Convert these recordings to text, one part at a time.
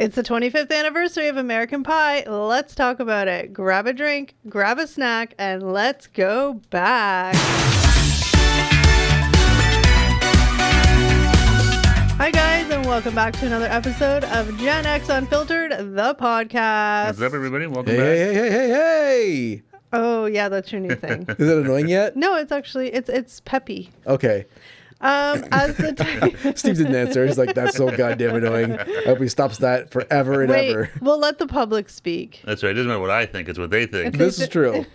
It's the 25th anniversary of American Pie. Let's talk about it. Grab a drink, grab a snack, and let's go back. Hi guys, and welcome back to another episode of Gen X Unfiltered, the podcast. What's up, everybody? Welcome back. Hey. Oh yeah, that's your new thing. Is it annoying yet? No, it's actually it's peppy. Okay. As the Steve didn't answer. He's like, that's so goddamn annoying. I hope he stops that forever and ever. We'll let the public speak. That's right. It doesn't matter what I think. It's what they think. This is true.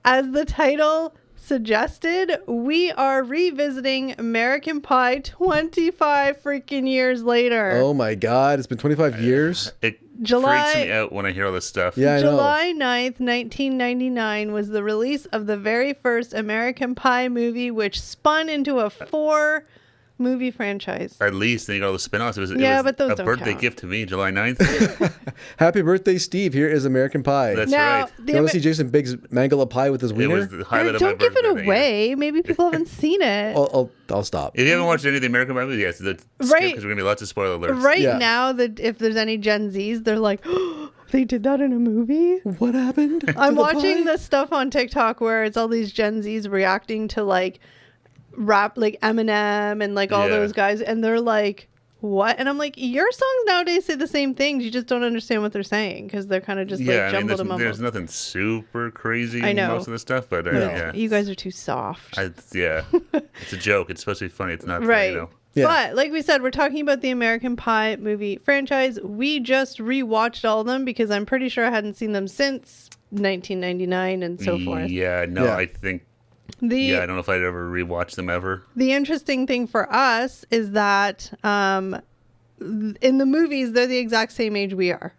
As the title suggested, we are revisiting American Pie 25 freaking years later. Oh my God. It's been 25 years. It July- freaks me out when I hear all this stuff. Yeah, I know. July 9th, 1999 was the release of the very first American Pie movie, which spun into a 4-movie franchise. At least, then you got all the spin-offs. It was but those a don't birthday count. gift to me, July 9th. Happy birthday, Steve. Here is American Pie. That's Now, right. the You want to see Jason Biggs mangle a pie with his It wiener? was the highlight of my don't give birthday. it away. Maybe people haven't seen it. I'll stop. If you haven't watched any of the American Pie movies, yes, Right. because there's going to be lots of spoiler alerts. Right Yeah. now, that if there's any Gen Zs, they're like, oh, they did that in a movie? What happened? I'm to the watching pie? this stuff on TikTok where it's all these Gen Zs reacting to like rap, like Eminem and like all Yeah. those guys, and they're like, what? And I'm like, your songs nowadays say the same things. You just don't understand what they're saying because they're kind of just Yeah, like I mean, jumbled and there's mumbled. nothing super crazy I in know. most of the stuff, but Yeah. You guys are too soft. yeah. It's a joke. It's supposed to be funny. It's not, Right. you know. Yeah. But like we said, we're talking about the American Pie movie franchise. We just rewatched all of them because I'm pretty sure I hadn't seen them since 1999 and so forth. Yeah, no, Yeah. I think, I The don't know if I'd ever rewatch them ever. the interesting thing for us is that in the movies they're the exact same age we are.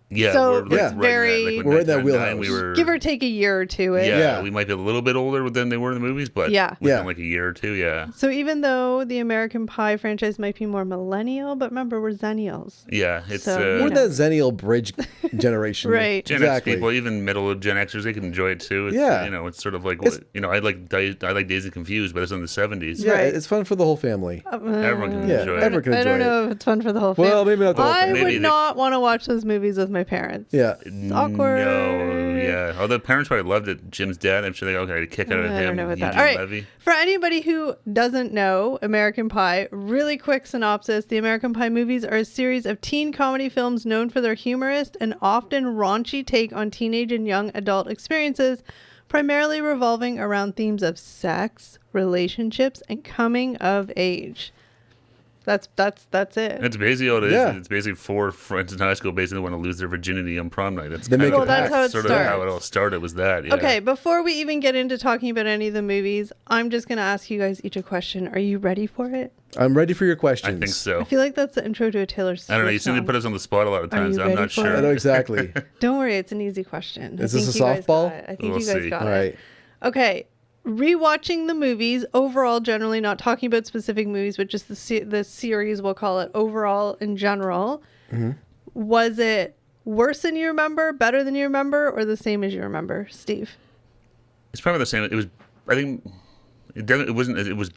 Yeah, So we're like it's right in very- that, like, We're in that 1999, wheelhouse. We were, Give or take a year or two. yeah, we might be a little bit older than they were in the movies, but Yeah. within Yeah. like a year or two, yeah. So even though the American Pie franchise might be more millennial, but remember we're zennials. Yeah, it's So, We're you that Zennial bridge generation. Right. Gen Exactly. X people, even middle Gen Xers, they can enjoy it too. It's, Yeah. you know, it's sort of like It's- I like Dazed and Confused, but it's in the 70s. Yeah, Right. it's fun for the whole family. Everyone can Yeah, enjoy it. everyone can I don't enjoy know if it's fun for the whole family. Well, maybe not the whole I family. would Maybe they- not want to watch those movies with my parents. Yeah. It's awkward. No, yeah. Although parents probably loved it. Jim's dad, I'm sure they got a kick out of I him. don't know about that. Eugene All right. Levy. For anybody who doesn't know American Pie, really quick synopsis. The American Pie movies are a series of teen comedy films known for their humorous and often raunchy take on teenage and young adult experiences, primarily revolving around themes of sex, relationships, and coming of age. That's it. That's basically all it is. Yeah. It's basically 4 friends in high school basically want to lose their virginity on prom night. That's They kind make of a Well, that's how it sort starts. of how it all started was that. Yeah. Okay, before we even get into talking about any of the movies, I'm just going to ask you guys each a question. Are you ready for it? I'm ready for your I questions. think so. I feel like that's the intro to a Taylor Swift I don't know. You seem to song. put us on the spot a lot of Are times. you I'm ready not for sure. I know exactly. Don't worry, it's an easy question. Is I this think a you guys softball? got it. I think We'll you guys see. got All it. right. Okay. Rewatching the movies overall, generally not talking about specific movies, but just the series, we'll call it overall in general. Mm-hmm. Was it worse than you remember, better than you remember, or the same as you remember, Steve? It's probably the same. It was. I think it definitely. It wasn't. It was.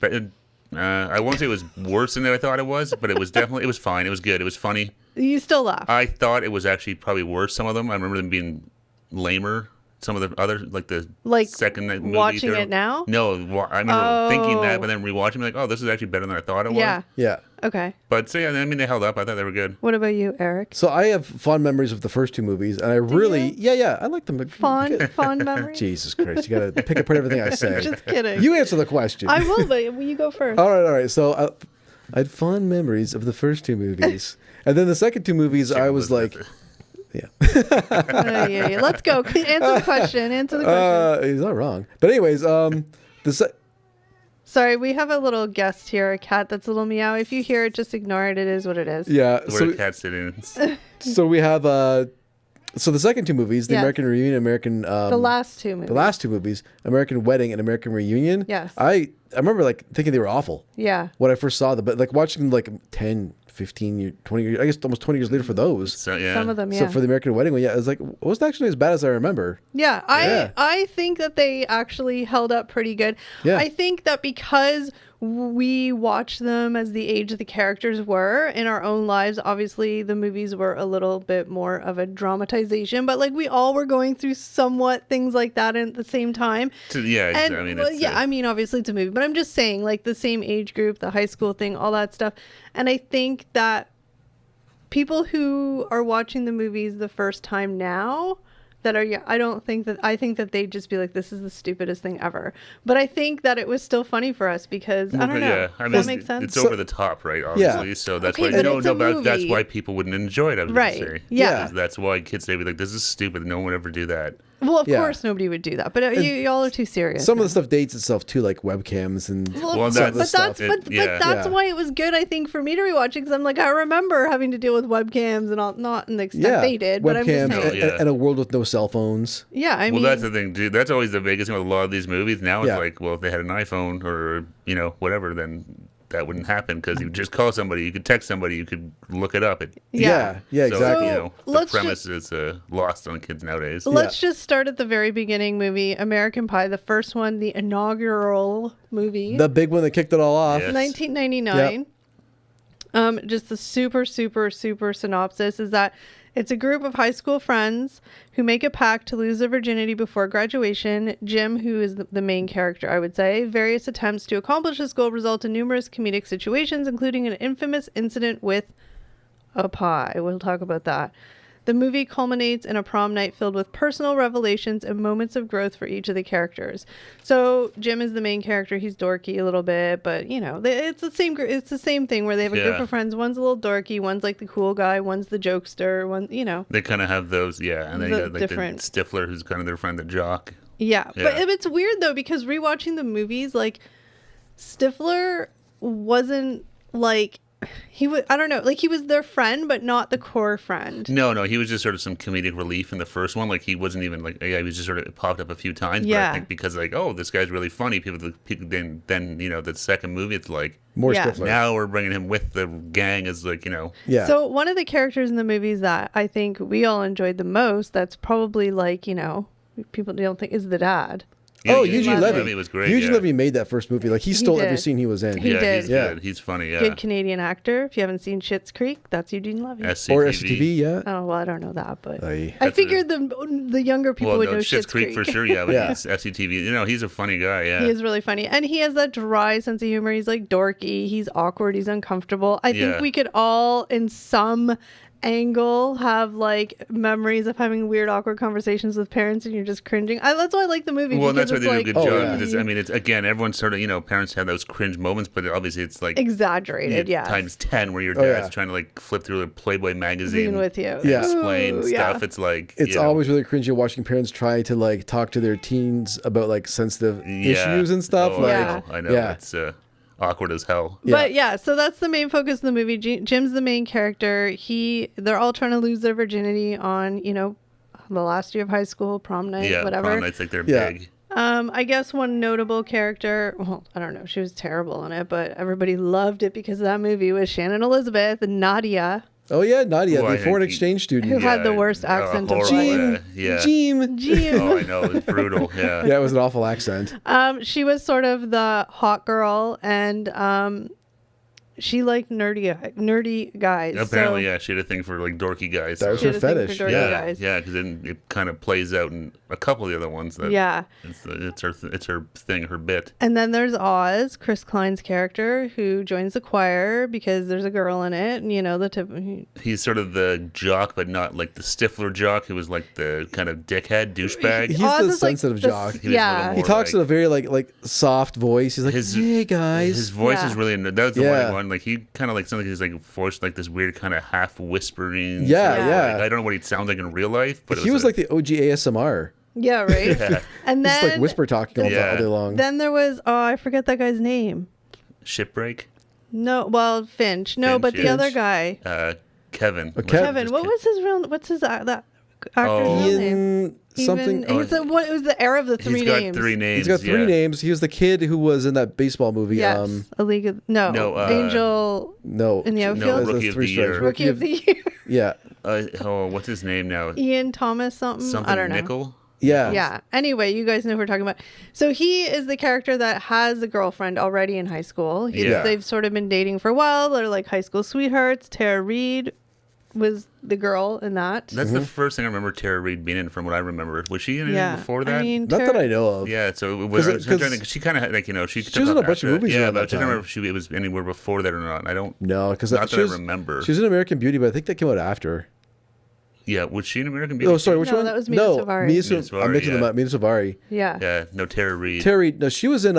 I won't say it was worse than I thought it was, but it was definitely. It was fine. It was good. It was funny. You still laugh. I thought it was actually probably worse. Some of them. I remember them being lamer. Some of the other, like the Like, second movie. watching third- it now? No, I remember thinking Oh. that, but then rewatching, like, oh, this is actually better than I thought it was. Yeah. Yeah. Okay. But so, yeah, I mean, they held up. I thought they were good. What about you, Eric? So I have fond memories of the first 2 movies, and I really, yeah, I like them. Fond memories? Jesus Christ, you gotta pick apart everything I say. Just kidding. You answer the question. I will, but you go first. All right. So I had fond memories of the first 2 movies, and then the second 2 movies, I was like, yeah. Yeah. Let's go. Answer the question. Answer the question. He's not wrong. But anyways, Sorry, we have a little guest here, a cat that's a little meow. If you hear it, just ignore it. It is what it is. yeah. Where the cat sitting. So we have so the second 2 movies, the Yes. American Reunion, American The last two movies. the last 2 movies, American Wedding and American Reunion. Yes. I remember like thinking they were awful Yeah. when I first saw them, but like watching them like 10, 15 years, 20 years, I guess almost 20 years later for those. So, yeah. Some of them, yeah. So for the American Wedding one, yeah, it was like, it wasn't actually as bad as I remember. Yeah, Yeah. I think that they actually held up pretty good. Yeah. I think that because we watched them as the age the characters were in our own lives. Obviously, the movies were a little bit more of a dramatization, but like we all were going through somewhat things like that at the same time. Yeah, And I mean, well, it's, yeah, I mean, obviously it's a movie, but I'm just saying, like the same age group, the high school thing, all that stuff. And I think that people who are watching the movies the first time now that are, yeah, I think that they'd just be like, this is the stupidest thing ever. But I think that it was still funny for us because, I don't know. Yeah, I mean, Does that make sense? It's over the top, right? Obviously, Yeah. so that's Okay, why but no, it's a but that's movie. why people wouldn't enjoy it. I was Right. gonna say. Yeah. That's why kids they be like, "This is stupid. No one would ever do that." Well, of Yeah. course nobody would do that, but y'all are too serious. Some now. of the stuff dates itself too, like webcams and Well, some of the but stuff. that's Yeah. that's Yeah. why it was good, I think, for me to rewatch it because I'm like, I remember having to deal with webcams and all, not in the extent they did, but I'm just webcams saying, saying. and a world with no cell phones. yeah, I Well, mean, that's the thing, dude. That's always the biggest thing with a lot of these movies. Now it's Yeah. like, well, if they had an iPhone or whatever, then that wouldn't happen because you could just call somebody, you could text somebody, you could look it up. Yeah, exactly. So, the let's premise is lost on kids nowadays. let's just start at the very beginning movie, American Pie, the first one, the inaugural movie, The big one that kicked it all off. Yeah. 1999. Just the super synopsis is that it's a group of high school friends who make a pact to lose their virginity before graduation. Jim, who is the main character, I would say, various attempts to accomplish this goal result in numerous comedic situations, including an infamous incident with a pie. We'll talk about that. The movie culminates in a prom night filled with personal revelations and moments of growth for each of the characters. So Jim is the main character. He's dorky a little bit, but it's the same. It's the same thing where they have a group Yeah. of friends. One's a little dorky. One's like the cool guy. One's the jokester. They kind of have those, yeah. And then The you got like different- the Stifler, who's kind of their friend, the jock. Yeah. Yeah. But it's weird though because rewatching the movies, like Stifler wasn't like he was. I don't know. Like he was their friend, but not the core friend. No, he was just sort of some comedic relief in the first one. Like he wasn't even like, yeah, he was just sort of popped up a few times. But Yeah. I think because like, oh, this guy's really funny. People then the second movie, it's like More Yeah. Stifler. now we're bringing him with the gang as like Yeah. So one of the characters in the movies that I think we all enjoyed the most, that's probably like, people don't think is the dad. Oh, yeah, Eugene Levy. Levy. was great. Eugene yeah. Levy made that first movie. Like he stole every did. scene he was in. He yeah, did. he's Yeah. good. He's funny. Yeah. Good Canadian actor. If you haven't seen Schitt's Creek, that's Eugene Levy. SCTV. Or SCTV, yeah. Oh, well, I don't know that, but Aye. I That's figured the younger people Well, would no, know Schitt's Schitt's Creek for sure. Yeah, but Yeah. he's SCTV. He's a funny guy. Yeah. He is really funny. And he has that dry sense of humor. He's like dorky. He's awkward. He's uncomfortable. I think Yeah. we could all, in some angle, have like memories of having weird, awkward conversations with parents and you're just cringing. That's why I like the movie. Well, because that's why they it's do a like, good job. yeah. Because, I mean, it's again, everyone sort of, parents have those cringe moments, but obviously it's like exaggerated, yeah. times 10 where your Oh, dad's yeah. trying to like flip through a Playboy magazine Being with you. and Yeah. explain Ooh, stuff. yeah. It's like It's always really cringy watching parents try to like talk to their teens about like sensitive issues and stuff. Oh, like, Yeah. I know. Yeah. It's awkward as hell. Yeah. But yeah, so that's the main focus of the movie. Jim's the main character. They're all trying to lose their virginity on, the last year of high school, prom night, Yeah, whatever. prom nights like they're Yeah. big. I guess one notable character, well, I don't know, she was terrible in it, but everybody loved it because of that movie, was Shannon Elizabeth and Nadia, Oh yeah, Nadia, Well, I the foreign think exchange who student. had the worst accent of horrible, life. yeah. Jean. Jim. Oh, I know. It's brutal. Yeah. Yeah, it was an awful accent. She was sort of the hot girl, and she liked nerdy guys. Apparently, so yeah, she had a thing for like dorky guys. That was she her had a thing for fetish. dorky yeah, guys. yeah, because then it kind of plays out in a couple of the other ones. That Yeah. it's her thing, her bit. And then there's Oz, Chris Klein's character, who joins the choir because there's a girl in it. And, He's sort of the jock, but not like the Stifler jock, who was like the kind of dickhead douchebag. He's Oz the is like sensitive the- jock. He was a Yeah. little He more talks like- in a very like soft voice. He's like, His- "Hey guys." His voice Yeah. is really that was the Yeah. one one like he kind of like something he's like forced like this weird kind of half whispering. Yeah, sort of, yeah. like, I don't know what he sounds like in real life, but He was like the OG ASMR. Yeah, right? yeah, And Just then, like whisper talking all Yeah. day long. then there was, I forget that guy's name. shipbreak. No, well, Finch. No, Finch, but the yeah. other guy. Kevin. Kev- Kevin. What's his that actor's Oh. real name? Ian something. Even, it was the era of the three He's got names. three names. He's got three yeah. names. He was the kid who was in that baseball movie. Yes, a league of No, Angel No. in the No, outfield. Rookie of the Year. Rookie of the Year. Yeah. What's his name now? Ian Thomas something. Something I don't know. Nickel. Yeah. Yeah. Anyway, you guys know who we're talking about. So he is the character that has a girlfriend already in high school. Yeah. They've sort of been dating for a while. They're like high school sweethearts. Tara Reid was the girl in that. That's the first thing I remember Tara Reid being in, from what I remember. Was she in anything before that? I mean, Not that I know of. Yeah, so it was, I was trying to think, she kind of like, you know, she was in a bunch of movies Yeah, around but I that don't remember time. if it was anywhere before that or not. I don't. No, because Not that I remember. She was in American Beauty, but I think that came out after. Yeah, was she in American Beauty? Oh, sorry, which No, one? that was Mina Suvari. Mina Mina Suvari, I'm mixing them yeah. up. Mina Suvari. Yeah. Yeah, no, Tara Reid. Tara Reid. No, she was in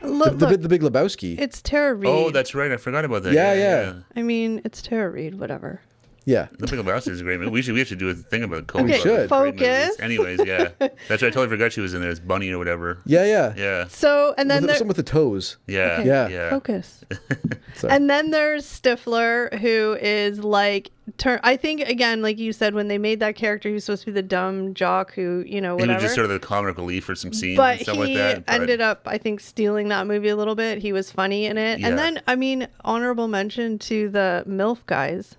Look, the Big Lebowski. it's Tara Reid. Oh, that's right. I forgot about that. Yeah. I mean, it's Tara Reid, whatever. Yeah. The Big Lebowski is a great movie. We should do a thing about Coen Okay, Brothers. Great focus. movies. Anyways, yeah. That's right. I totally forgot she was in there as Bunny or whatever. Yeah. Yeah. So, and then Something with the toes. Yeah. Okay, Yeah. focus. Sorry. And then there's Stifler, who is like, I think, again, like you said, when they made that character, he was supposed to be the dumb jock who, you know, He whatever. was just sort of the comic relief for some scenes But and stuff he like that. But ended up, I think, stealing that movie a little bit. He was funny in it. Yeah. And then, I mean, honorable mention to the MILF guys.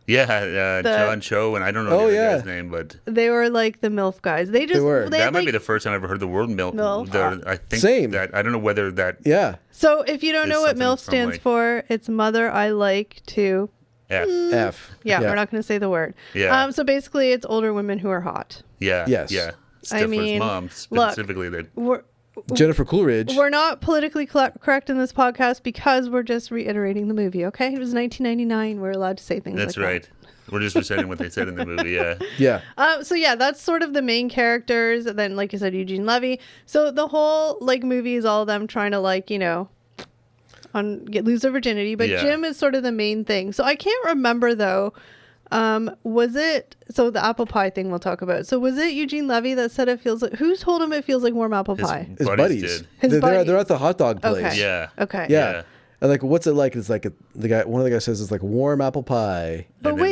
yeah, John Cho, and I don't know Oh, the yeah. other guy's name, but They were like the MILF guys. They just, were. they that had, might like, be the first time I ever heard the word milk. MILF. I think Same. that I don't know whether that Yeah. So if you don't There's know what something MILF from, stands like- for, it's Mother I Like to. F. F. Yeah, we're not going to say the word. Yeah. So basically, it's older women who are hot. Yeah. Yes. Yeah. I Stifler's mean, mom look, specifically. That Jennifer Coolidge. We're not politically correct in this podcast because we're just reiterating the movie, okay? It was 1999. We're allowed to say things that's like right. We're just reciting what they said in the movie. Yeah. Yeah. So yeah, that's sort of the main characters. And then, like you said, Eugene Levy. So the whole like movie is all of them trying to like, you know, lose their virginity. But Yeah. Jim is sort of the main thing. So I can't remember though. Was it the apple pie thing we'll talk about? So was it Eugene Levy that said it feels like, who told him it feels like warm apple pie? His buddies. did. His they're buddies. at the hot dog place. Okay. Yeah. Okay. Yeah. And like, what's it like? It's like one of the guys says it's like warm apple pie. But And then-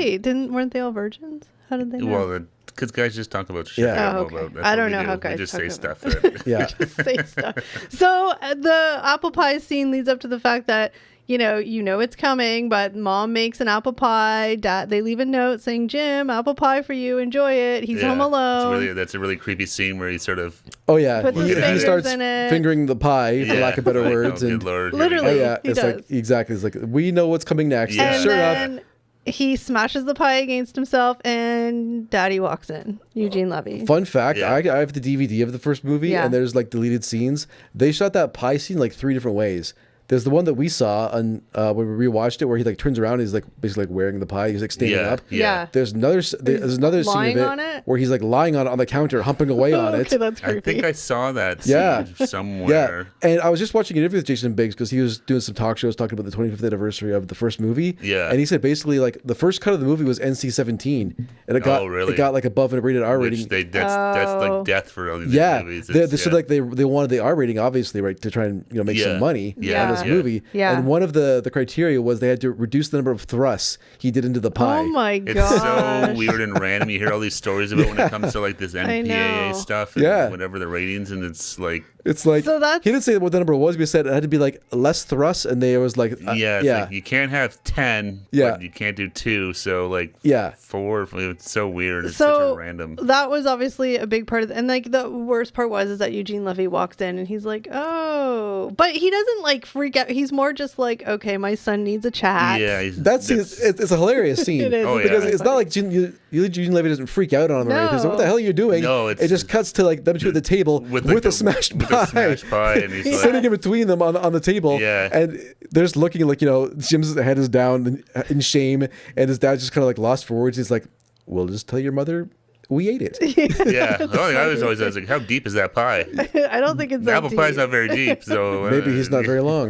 wait, weren't they all virgins? How did they know? Well, because guys just talk about shit. Yeah. they don't Oh, know okay. about. That's I what don't we know do. how guys We just talk say about- stuff. That, Yeah. Say stuff. So the apple pie scene leads up to the fact that you know it's coming, but mom makes an apple pie. Dad, they leave a note saying, "Jim, apple pie for you. Enjoy it." He's home alone. That's a really creepy scene where he sort of. Oh yeah. Puts his He fingers starts in it. fingering the pie, for Yeah. lack of better Like, words. oh, And good Lord, Literally. oh yeah, He it's does. like exactly. It's like we know what's coming next. Yeah. And And sure enough. then he smashes the pie against himself, and Daddy walks in. Eugene Levy. Fun fact, Yeah. I have the DVD of the first movie, Yeah. and there's like deleted scenes. They shot that pie scene like 3 different ways. There's the one that we saw on when we rewatched it, where he like turns around, and he's like basically like wearing the pie, he's like standing Yeah. up. Yeah. There's another scene lying of on it, it? where he's like lying on the counter, humping away on it. Okay, that's creepy. I think I saw that Yeah. scene Yeah, somewhere. and I was just watching an interview with Jason Biggs because he was doing some talk shows talking about the 25th anniversary of the first movie. Yeah. and he said basically like the first cut of the movie was NC-17, and it got Oh, really? it got like above a rated R rating. Which that's Oh. like death for all these Yeah, movies. so like they wanted the R rating obviously, right, to try and make Yeah. some money Yeah. on this Yeah. movie. Yeah. And one of the criteria was they had to reduce the number of thrusts he did into the pie. Oh my It's god. so weird and random. You hear all these stories about when it comes to like this NPAA know. stuff and Yeah. whatever the ratings, and it's like It's like So that's- he didn't say what the number was, but he said it had to be like less thrusts, and they was like yeah, it's like you can't have 10, Yeah. but you can't do 2. So like Yeah. 4. It's so weird. It's such So a random. that was obviously a big part of and like the worst part is that Eugene Levy walks in and he's like, oh, but he doesn't like freak out. He's more just like, okay, my son needs a chat. Yeah, It's a hilarious scene. It is. Oh, Because yeah. it's not like Gene Levy doesn't freak out on him or anything. So what the hell are you doing? No, it just cuts to like them two at the table with, like a smashed pie. and he's like, Sitting in between them on the table, Yeah. and they're just looking like Jim's head is down in shame, and his dad's just kind of like lost for words. He's like, "We'll just tell your mother we ate it." yeah. The only thing I was like, how deep is that pie? I don't think it's The that apple deep. pie's not very deep, so Maybe he's not very long.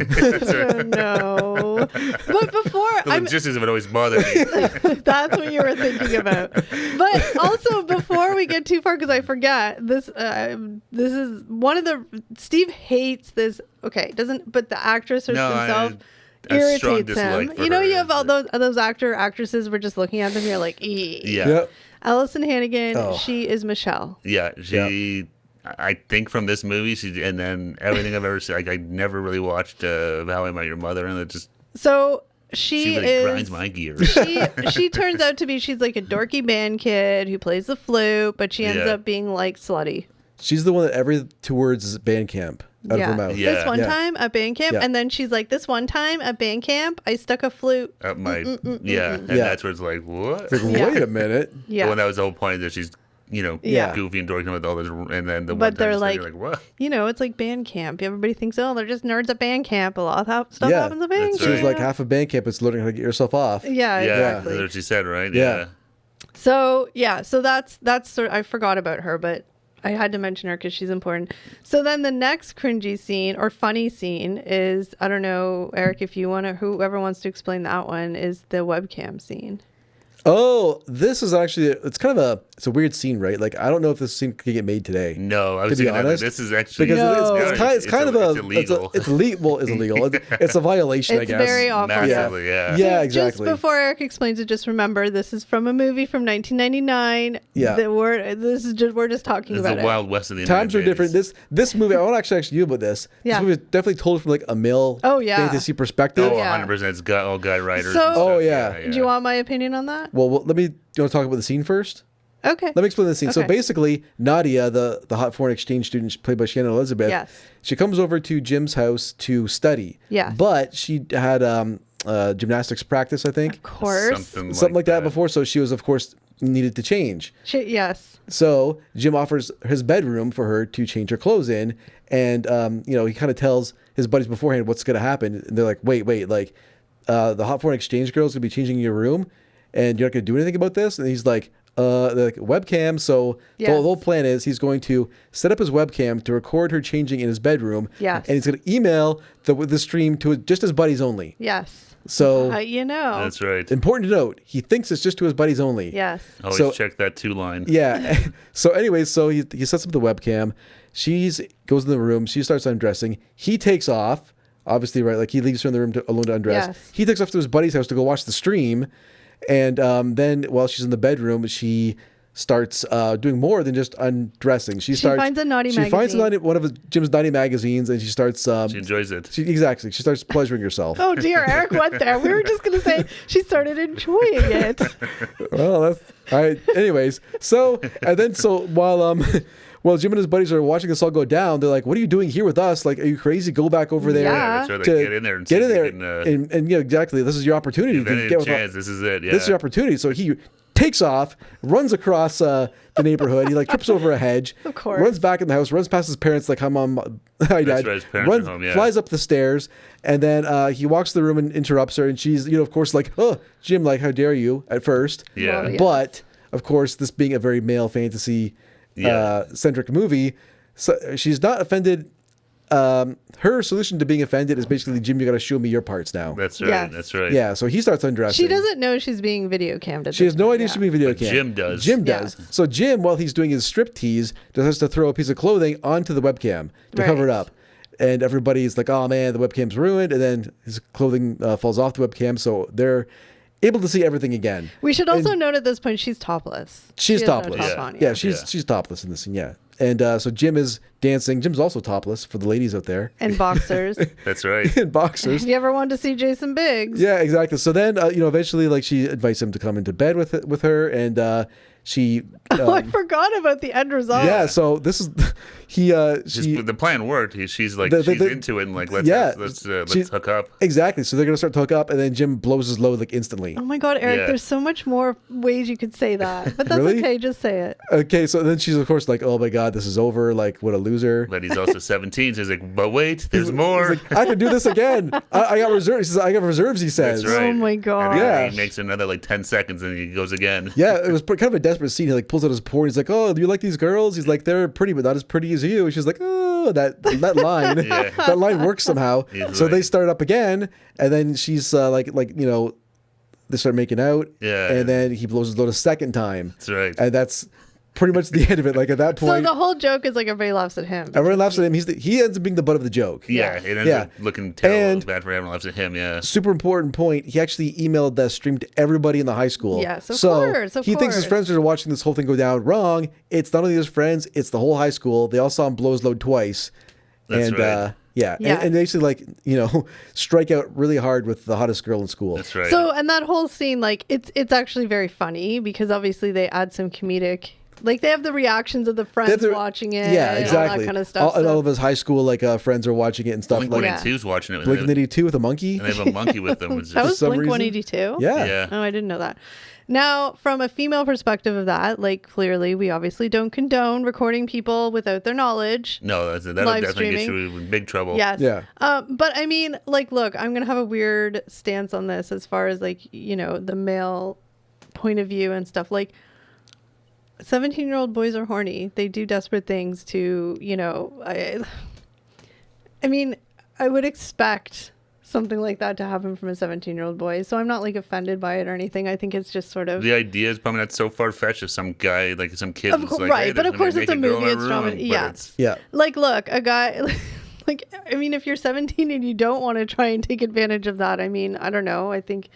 No. But before The I'm logistics of it always bothered me. that's what you were thinking about. But also before we get too far, because I forget this. This is one of the Steve hates this. Okay, doesn't but the actress herself a strong irritates him. dislike for You know, her. you have all those actresses. We're just looking at them. You're like, ee. Yeah. Yep. Allison Hannigan. Oh. She is Michelle. Yeah, she. I think from this movie, and then everything I've ever seen. Like I never really watched How I Met Your Mother, and it just So she really is grinds my gears. she turns out to be, she's like a dorky band kid who plays the flute, but she ends Yeah. up being like slutty. She's the one that every 2 words is band camp out of her mouth. Yeah. This one time at band camp, and then she's like, this one time at band camp, I stuck a flute. At my and that's where it's like, what? It's like, wait a minute. Yeah. Well, that was the whole point, that she's goofy and dorky with all this, and then the one But time they're you're like, what? it's like band camp. Everybody thinks, oh, they're just nerds at band camp. A lot of stuff Yeah. happens at band That's camp. She was like, half of band camp is learning how to get yourself off. Yeah, exactly. That's what she said, right? Yeah. So that's sort of, I forgot about her, but I had to mention her because she's important. So then the next cringy scene or funny scene is, I don't know, Eric, if you want to, whoever wants to explain that one, is the webcam scene. Oh, this is actually, it's a weird scene, right? Like, I don't know if this scene could get made today. No, I was to be thinking that, like, honest, this is actually because it's kind of it's illegal. It's illegal. It's illegal. It's a violation, I It's guess. very awful. Massively, yeah. Yeah, exactly. Just before Eric explains it, just remember this is from a movie from 1999. Yeah. We're just talking It's about the it. Wild West of the Times are United different. States. This movie, I want to actually ask you about this. Yeah. This movie is definitely told from like a male fantasy perspective. Oh, Yeah. 100%. It's got all guy writers. So- and stuff. Oh, yeah. Do you want my opinion on that? Well, let me. Do you want to talk about the scene first? Okay. Let me explain the scene. So Okay. basically, Nadia, the hot foreign exchange student played by Shannon Elizabeth, Yes. she comes over to Jim's house to study. Yes. But she had gymnastics practice, I think. Of course. Something like that before. So she was, of course, needed to change. Yes. So Jim offers his bedroom for her to change her clothes in. And, he kind of tells his buddies beforehand what's going to happen. And they're like, wait, like the hot foreign exchange girl's going to be changing your room and you're not going to do anything about this? And he's like, they're like, webcam. So the whole plan is he's going to set up his webcam to record her changing in his bedroom. Yes. And he's going to email the stream to just his buddies only. Yes. So That's right. important to note, he thinks it's just to his buddies only. Yes. Always check that 2 line. Yeah. So anyways, so he sets up the webcam. She goes in the room. She starts undressing. He takes off. Obviously, right? Like he leaves her in the room alone to undress. Yes. He takes off to his buddy's house to go watch the stream. And then while she's in the bedroom, she starts doing more than just undressing. She finds a naughty She finds magazine. one of Jim's naughty magazines, and she starts. She enjoys it. Exactly. She starts pleasuring herself. Oh dear, Eric went there. We were just gonna say she started enjoying it. Well, that's all right. Anyways, so while Jim and his buddies are watching this all go down, they're like, "What are you doing here with us? Like, are you crazy? Go back over there." Yeah. That's right. Like, to get in there and see if you can, and exactly. This is your opportunity if to any get with chance, this is it. Yeah. This is your opportunity. So he takes off, runs across the neighborhood. He like trips over a hedge, Of course. runs back in the house, runs past his parents like, "Hi, Mom, hi, Dad." That's right, his parents are home, yeah. Flies up the stairs, and then he walks to the room and interrupts her. And she's, of course, like, "Oh, Jim, like, how dare you?" At first, Yeah. Well, yeah. But of course, this being a very male fantasy centric movie, so she's not offended. Her solution to being offended is basically, "Jim, you got to show me your parts now." That's right. Yes. That's right. Yeah, so he starts undressing. She doesn't know she's being video cammed. She has no idea she's being video cam. Jim does. Jim does. Yes. So Jim, while he's doing his strip tease, just has to throw a piece of clothing onto the webcam to cover it Right. up. And everybody's like, "Oh man, the webcam's ruined." And then his clothing falls off the webcam, so they're able to see everything again. We should also note at this point she's topless. She's She has no topless. top on, Yeah, she's topless in this scene. Yeah, and so Jim is dancing. Jim's also topless for the ladies out there And boxers. That's right. in boxers. If you ever wanted to see Jason Biggs. Yeah, exactly. So then, eventually, like she invites him to come into bed with her, and she. Oh, I forgot about the end result. Yeah. So this is The plan worked. She's like, she's into it and like, let's she's- hook up. Exactly. So they're gonna start to hook up, and then Jim blows his load like instantly. Oh my God, Eric, Yeah. there's so much more ways you could say that. But that's Really? okay, just say it. Okay. So then she's of course like, "Oh my God, this is over. Like, what a loser." But he's also 17, so he's like, but wait, there's He's more. like, "I can do this again. I got reserves." He says, "I got reserves." He says. That's right. Oh my And God. then Yeah. he makes another like 10 seconds and he goes again. Yeah, it was kind of a desperate scene. He like pulls out his porn. He's like, "Oh, do you like these girls?" He's like, "They're pretty, but not as pretty as you." She's like, "Oh, that line, Yeah. that line works somehow." He's So they right. start up again, and then she's they start making out. Yeah. And then he blows his load a second time. That's right. And that's pretty much the end of it. Like at that So point, the whole joke is like everybody laughs at him. everyone laughs at him. He ends up being the butt of the joke. Yeah, it ends Yeah. up looking terrible. And- Bad for everyone left at him, yeah. Super important point. He actually emailed that stream to everybody in the high school. Yes, of so course, of he thinks his course. friends are watching this whole thing go down. Wrong. It's not only his friends, it's the whole high school. They all saw him blow his load twice. That's and right. Yeah. Yeah. And basically, like, you know, strike out really hard with the hottest girl in school. That's right. So, and that whole scene, like, it's actually very funny because obviously they add some comedic, like, they have the reactions of the friends watching it. Yeah, and exactly. all that kind of stuff. And all of his high school like friends are watching it and stuff. Blink Like 182's watching it. Blink 182 with a monkey. And they have a monkey with them. Which is That was some Blink reason. 182? Yeah. Yeah. Oh, I didn't know that. Now, from a female perspective of that, like, clearly we obviously don't condone recording people without their knowledge. No, that'll Live definitely get streaming. you in big trouble. Yes. Yeah. But I mean, like, look, I'm going to have a weird stance on this as far as, like, you know, the male point of view and stuff. Like, 17-year-old boys are horny. They do desperate things to, you know, I mean, I would expect something like that to happen from a 17-year-old boy. So I'm not like offended by it or anything. I think it's just sort of The idea is probably not so far-fetched as some guy, like some kid. Of course, like, right, hey, but there's of course gonna it's a be naked girl movie, in it's our drama- room, yeah. but it's- Yeah. like, look, a guy like, I mean, if you're 17 and you don't want to try and take advantage of that, I mean, I don't know. I think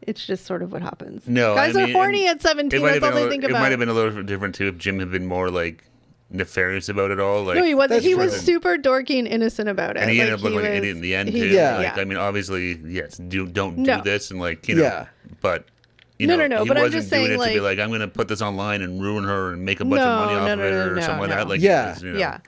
it's just sort of what happens. No, guys I are mean, horny at 17. That's all they think It about. might have been a little different too if Jim had been more like nefarious about it all. Like, No, he wasn't. That's He was true. super dorky and innocent about it. and he ended Like, up looking like an was- idiot in the end he- too. Yeah. Like, I mean, obviously, yes, don't No. do this, and like, you know, Yeah. but. You No, know, no, he but I'm wasn't just doing saying, it to be like- like, I'm going to put this online and ruin her and make a bunch No, of money off no, of no, it no, or no, something like no. that. Like, Yeah. it was, you know, Yeah.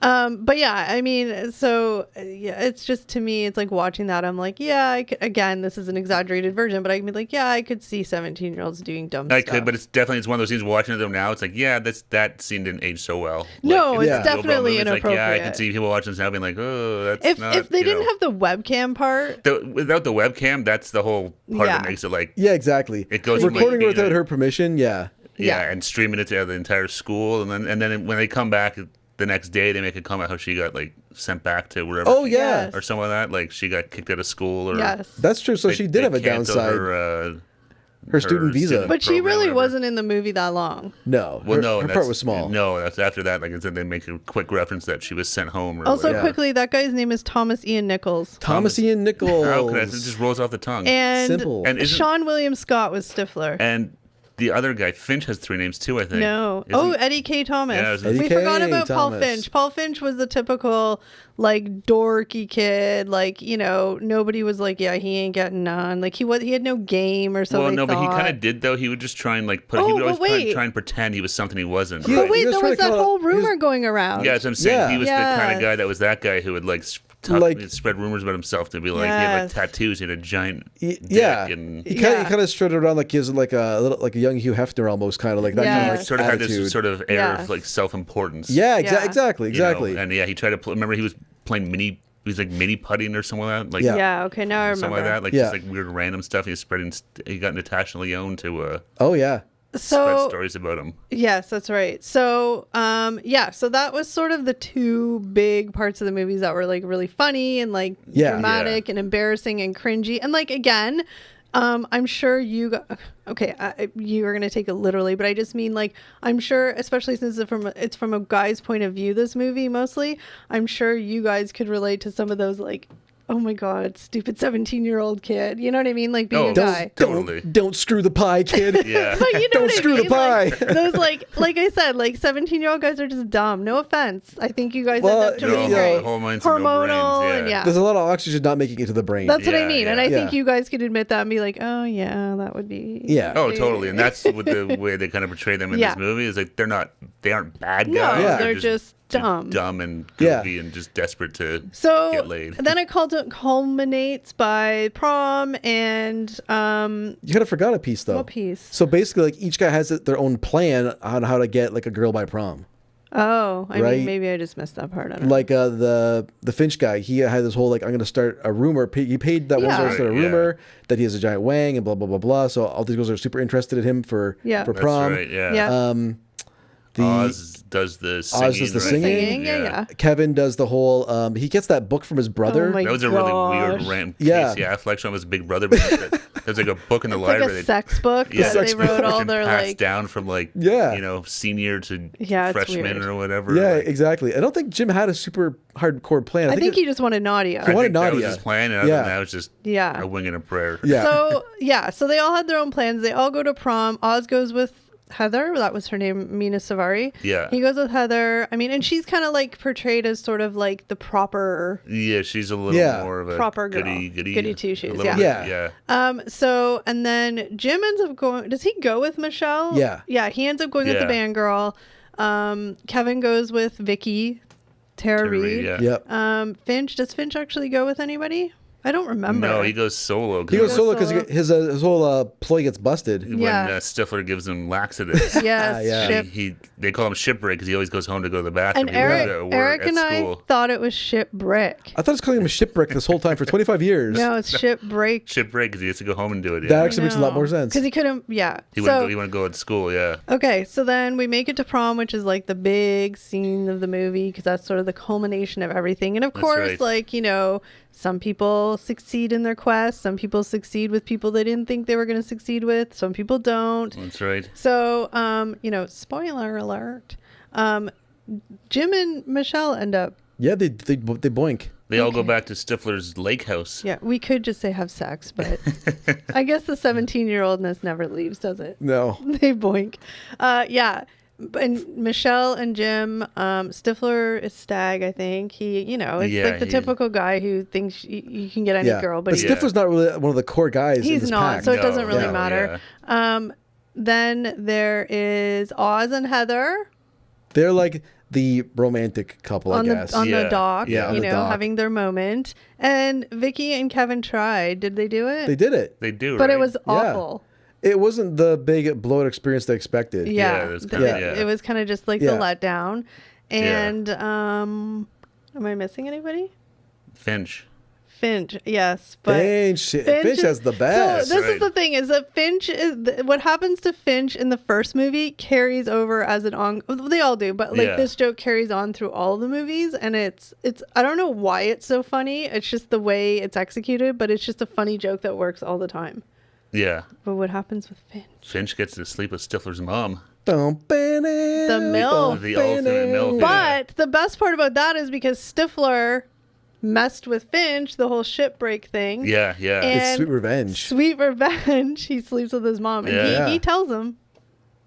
But yeah, I mean, so yeah, it's just, to me, it's like watching that. I'm like, yeah, I could, again, this is an exaggerated version, but I mean, like, yeah, I could see 17-year-olds doing dumb I stuff. could, but it's one of those scenes watching them now. It's like, yeah, that scene didn't age so well. No, Like, it's Yeah. definitely It's like, yeah, I inappropriate. can see people watching this now being like, oh, that's not. If they you didn't know. have the webcam part, Without the webcam, that's the whole part Yeah. that makes it like, Yeah, exactly. It goes from, like, recording being without a- her permission. Yeah. yeah, and streaming it to the entire school, and then when they come back the next day, they make a comment how she got like sent back to wherever. Oh she- yeah, Yes. or something like that. Like she got kicked out of school, or yes. that's true. So they- she they did have a canceled downside. Her student visa. student But she program, really whatever. wasn't in the movie that long. No, Well, her, no, her that's- part was small. No, that's after that. Like I said, they make a quick reference that she was sent home. Or Also, whatever. quickly, that guy's name is Thomas Ian Nichols. Thomas Ian Nichols. How could I? It just rolls off the tongue. And Simple. And isn't- Sean William Scott was Stifler. And the other guy, Finch, has 3 names too, I think. No. Isn't- Oh, Eddie K. Thomas. Yeah, we Eddie K. forgot about Paul Thomas. Finch. Paul Finch was the typical, like, dorky kid. Like, you know, nobody was like, yeah, he ain't getting none. Like, he had no game or something. Well, no, but he kind of did though. He would just try and like put. Oh, he would but always wait. try and pretend he was something he wasn't. Yeah, But right? wait, he was there trying was to that call it- whole he was- rumor going around. Yeah, that's what I'm saying. Yeah. He was the kind of Yes. guy that was that guy who would like Like- spread rumors about himself to be like he had like Yes. tattoos, he had a giant dick, Yeah, and he kind Yeah. of strutted around like he was like a little, like a young Hugh Hefner almost, kind of like that kind Yes. of like sort of had attitude. this sort of air Yes. of like self-importance. Yeah, Yeah. exactly, you know? exactly. And yeah, he tried to remember he was playing mini. He was like mini putting or something like that. Like, Yeah. Yeah, okay, now I remember. something like that. Like Yeah. just like weird random stuff. He was spreading. He got Natasha Lyonne to Oh yeah, spread So, stories about him. yes, that's right. So, so that was sort of the two big parts of the movies that were like really funny and like Yeah. dramatic and embarrassing and cringy. And like, again, I'm sure you are going to take it literally, but I just mean like, I'm sure, especially since it's from a guy's point of view, this movie mostly, I'm sure you guys could relate to some of those like, oh my God, stupid 17-year-old kid. You know what I mean? Like being Oh, a guy. Totally. don't screw the pie, kid. Yeah. But you know Don't what screw I the mean? pie. Like, those like I said, like 17-year-old guys are just dumb. No offense. I think you guys Well, end up to no, be no, great. hormones and no Hormonal brains, and yeah. yeah. There's a lot of oxygen not making it to the brain. That's what I Yeah, mean. And yeah. I think Yeah. you guys could admit that and be like, oh yeah, that would be. Yeah. Oh, totally. And that's what the way they kind of portray them in Yeah. this movie is like they aren't bad No, guys. Yeah. they're just dumb. dumb and Yeah. goofy and just desperate to So get laid. then it culminates by prom and You kind of forgot a piece though. what piece? So basically, like each guy has their own plan on how to get like a girl by prom. Oh, I Right. mean, maybe I just missed that part. I don't know. Like the Finch guy, he had this whole like, I'm going to start a rumor. He paid that one Yeah. girl to start a Right, yeah. rumor that he has a giant wang and blah blah blah blah. So all these girls are super interested in him for Yeah. for That's prom. right, yeah. Yeah. The Oz does the singing. does the right? singing? Yeah. Kevin does the whole. He gets that book from his brother. Oh my That was a really weird Gosh. rant. Yeah. Casey Affleck showing his big brother. But there's like a book in the It's like library. a sex book Yeah. that Sex they wrote book. all been their passed like. down from like Yeah. senior to Yeah, it's freshman weird. or whatever. Yeah, Like, exactly. I don't think Jim had a super hardcore plan. I think it- he just wanted Nadia. He I wanted think that was Nadia. his plan, and other Yeah. than that, it was just Yeah. a wing and a prayer. Yeah. So so they all had their own plans. They all go to prom. Oz goes with Heather. That was her name, Mina Savari. Yeah. He goes with Heather. I mean, and she's kind of like portrayed as sort of like the proper Yeah, she's a little more of a proper girl. goody two shoes. a little Yeah. bit, yeah. So, and then Jim ends up going, does he go with Michelle? Yeah. Yeah, he ends up going with the band girl. Kevin goes with Vicky, Tara Reid. Yeah. Yep. Finch, does Finch actually go with anybody? I don't remember. No, he goes solo. He goes solo because solo. his whole ploy gets busted. when Yeah. Stifler gives him laxatives. Yes, Yeah. ship. They call him shipwreck because he always goes home to go to the bathroom. And He goes Eric, to work Eric at and school. I thought it was shipwreck. I thought I was calling him a shipwreck this whole time for 25 years. No, it's shipbreak. Shipwreck because he has to go home and do it. That Yeah. actually makes a lot more sense. Because he couldn't, yeah. He So, wouldn't go to school. Yeah. okay, so then we make it to prom, which is like the big scene of the movie because that's sort of the culmination of everything. And of That's course, right. like, you know, some people succeed in their quest. Some people succeed with people they didn't think they were going to succeed with. Some people don't. That's right. So, you know, spoiler alert. Jim and Michelle end up, Yeah, they boink. They all go back to Stifler's lake house. yeah, we could just say have sex, but I guess the 17-year-oldness never leaves, does it? No. They boink. Yeah. And Michelle and Jim, Stifler is Stag, I think. He, you know, it's Yeah, like the he- typical guy who thinks you can get any Yeah. girl, but But he, Stifler's not really one of the core guys in he's this not, pack. so it No, doesn't really no, matter. Then there is Oz and Heather They're like the romantic couple, on I guess. the Yeah. dock, Yeah, on you the know, dock. having their moment. And Vicky and Kevin tried. Did they do it? They did it. They do, but right? it was awful. It wasn't the big blowout experience they expected. Yeah, it was kinda- yeah. It was kind of just like Yeah. the letdown. And am I missing anybody? Finch. Finch, yes, but Finch has the best. So this is Right. the thing: is that Finch is what happens to Finch in the first movie carries over as an on. They all do, but like Yeah. this joke carries on through all the movies, and it's. I don't know why it's so funny. It's just the way it's executed, but it's just a funny joke that works all the time. Yeah. But what happens with Finch? Finch gets to sleep with Stifler's mom. The The MILF. The ultimate MILF. yeah. But the best part about that is because Stifler messed with Finch, the whole shipbreak thing. Yeah, yeah. And- It's sweet revenge. Sweet revenge. He sleeps with his mom, and Yeah. he tells him,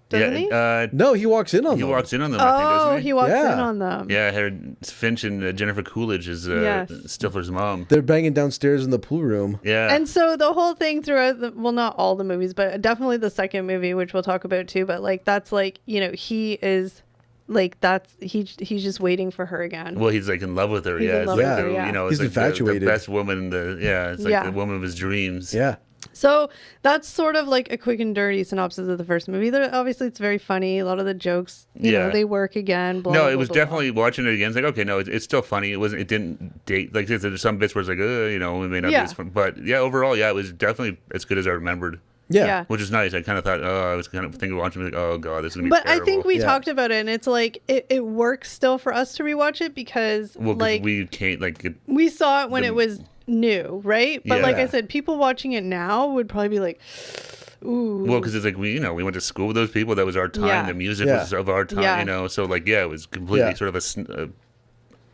doesn't he? No, he walks in on he them. walks in on them, I think, Oh, doesn't he? he walks Yeah. in on them. Yeah, her Finch and Jennifer Coolidge is Yes. Stifler's mom. They're banging downstairs in the pool room. Yeah. And so the whole thing throughout, not all the movies, but definitely the second movie, which we'll talk about too. But like that's like, you know, he is like he's just waiting for her again. well, he's like in love with her. He's Yeah, in it's love like with the, her, yeah. you know, He's it's like infatuated. the best woman. It's like Yeah. the woman of his dreams. Yeah. So that's sort of like a quick and dirty synopsis of the first movie. Obviously, it's very funny. A lot of the jokes, you know, Yeah. they work again. Blah, No, blah, it was blah, blah, definitely watching it again. It's like, okay, no, it's still funny. It didn't date like there's some bits where it's like, you know, we may not Yeah. be as fun, but yeah, overall, yeah, it was definitely as good as I remembered, Yeah. Yeah. which is nice. I kind of thought, I was kind of thinking watching, like, oh god, this is gonna be But terrible. I think we Yeah. talked about it, and it's like it works still for us to rewatch it because well, 'cause like we can't like it, we saw it when it was new, right? But like I Yeah. said, people watching it now would probably be like, ooh. well, because it's like we went to school with those people. That was our time. Yeah. The music Yeah. was of our time. Yeah. You know, so like yeah, it was completely Yeah. sort of a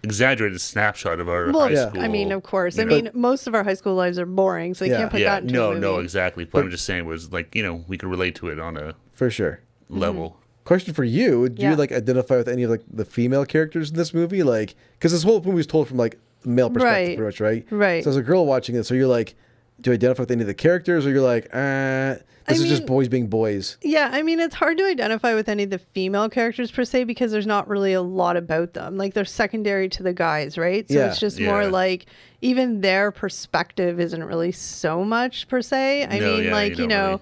exaggerated snapshot of our Well, high yeah. school. I mean, of course. you I know. mean, most of our high school lives are boring, so you Yeah. can't put yeah, that into a movie. no, exactly. But I'm just saying, was like we could relate to it on a For sure. level. Question for you: do Yeah. you like identify with any of like the female characters in this movie? Like, because this whole movie is told from like male perspective, Right. pretty much, right? Right. So as a girl watching it, so you're like, do you identify with any of the characters, or you're like, this is just mean- boys being boys? Yeah, I mean, it's hard to identify with any of the female characters per se because there's not really a lot about them. Like, they're secondary to the guys, right? So Yeah. it's just Yeah. more like even their perspective isn't really so much per se. I No, mean, yeah, like, you you don't know,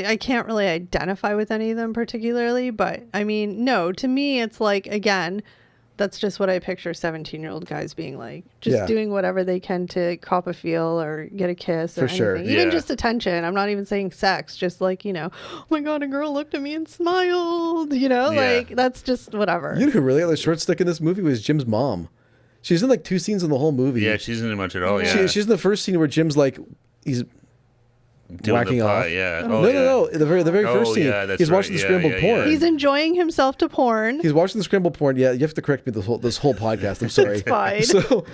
I can't really identify with any of them particularly, but I mean, no, to me, it's like, again, that's just what I picture 17-year-old guys being like, just Yeah. doing whatever they can to cop a feel or get a kiss or For sure. anything. Even Yeah. just attention. I'm not even saying sex, just like, you know, oh my God, a girl looked at me and smiled, you know, Yeah. like that's just whatever. You know who really got the short stick in this movie was Jim's mom. She's in like 2 scenes in the whole movie. Yeah, she isn't in much at all. Yeah. Yeah, She's in the first scene where Jim's like, he's doing whacking the pie, off. Yeah. Oh, no, no. The very Oh, first scene, yeah, that's he's watching right. the Yeah, scrambled yeah, porn. yeah. He's enjoying himself to porn. He's watching the scrambled porn. Yeah, you have to correct me this whole podcast. I'm sorry. It's fine. So,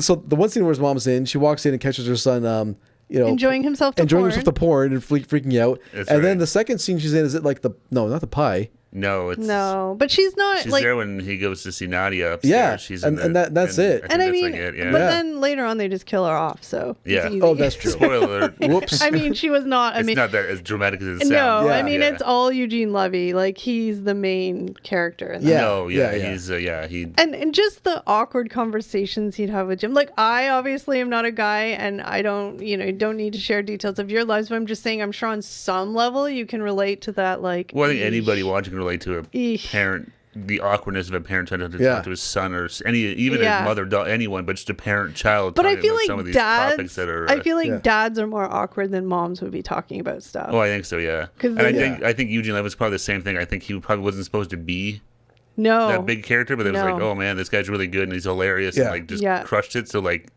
so the one scene where his mom's in, she walks in and catches her son enjoying himself to porn and freaking out. That's and right. then the second scene she's in, is it like not the pie? No, it's No, but she's not she's like. there when he goes to see Nadia upstairs. Yeah, she's and that's it. And I mean, like it, yeah. but then later on they just kill her off. So it's Yeah. easy. Oh, that's true. Spoiler alert. Whoops. I mean, she was not. I It's mean, not that as dramatic as it sounds. no. Yeah. I mean, Yeah. it's all Eugene Levy. Like he's the main character in that. Yeah. No, yeah, Yeah. he's he. And just the awkward conversations he'd have with Jim. Like I obviously am not a guy, and I don't need to share details of your lives. But I'm just saying, I'm sure on some level you can relate to that. Like, Well, I think anybody watching can relate to a Eesh. parent. The awkwardness of a parent trying to Yeah. talk to his son or even Yeah. his mother, anyone, but just a parent-child. But I talking feel about some of like these topics dads. that are. I feel like Yeah. dads are more awkward than moms would be talking about stuff. Oh, I think so. Yeah, 'Cause and I they- think Eugene Levy was probably the same thing. I think he probably wasn't supposed to be No, that big character, but it was No. like, oh man, this guy's really good and he's hilarious Yeah. and like just Yeah. crushed it. So like,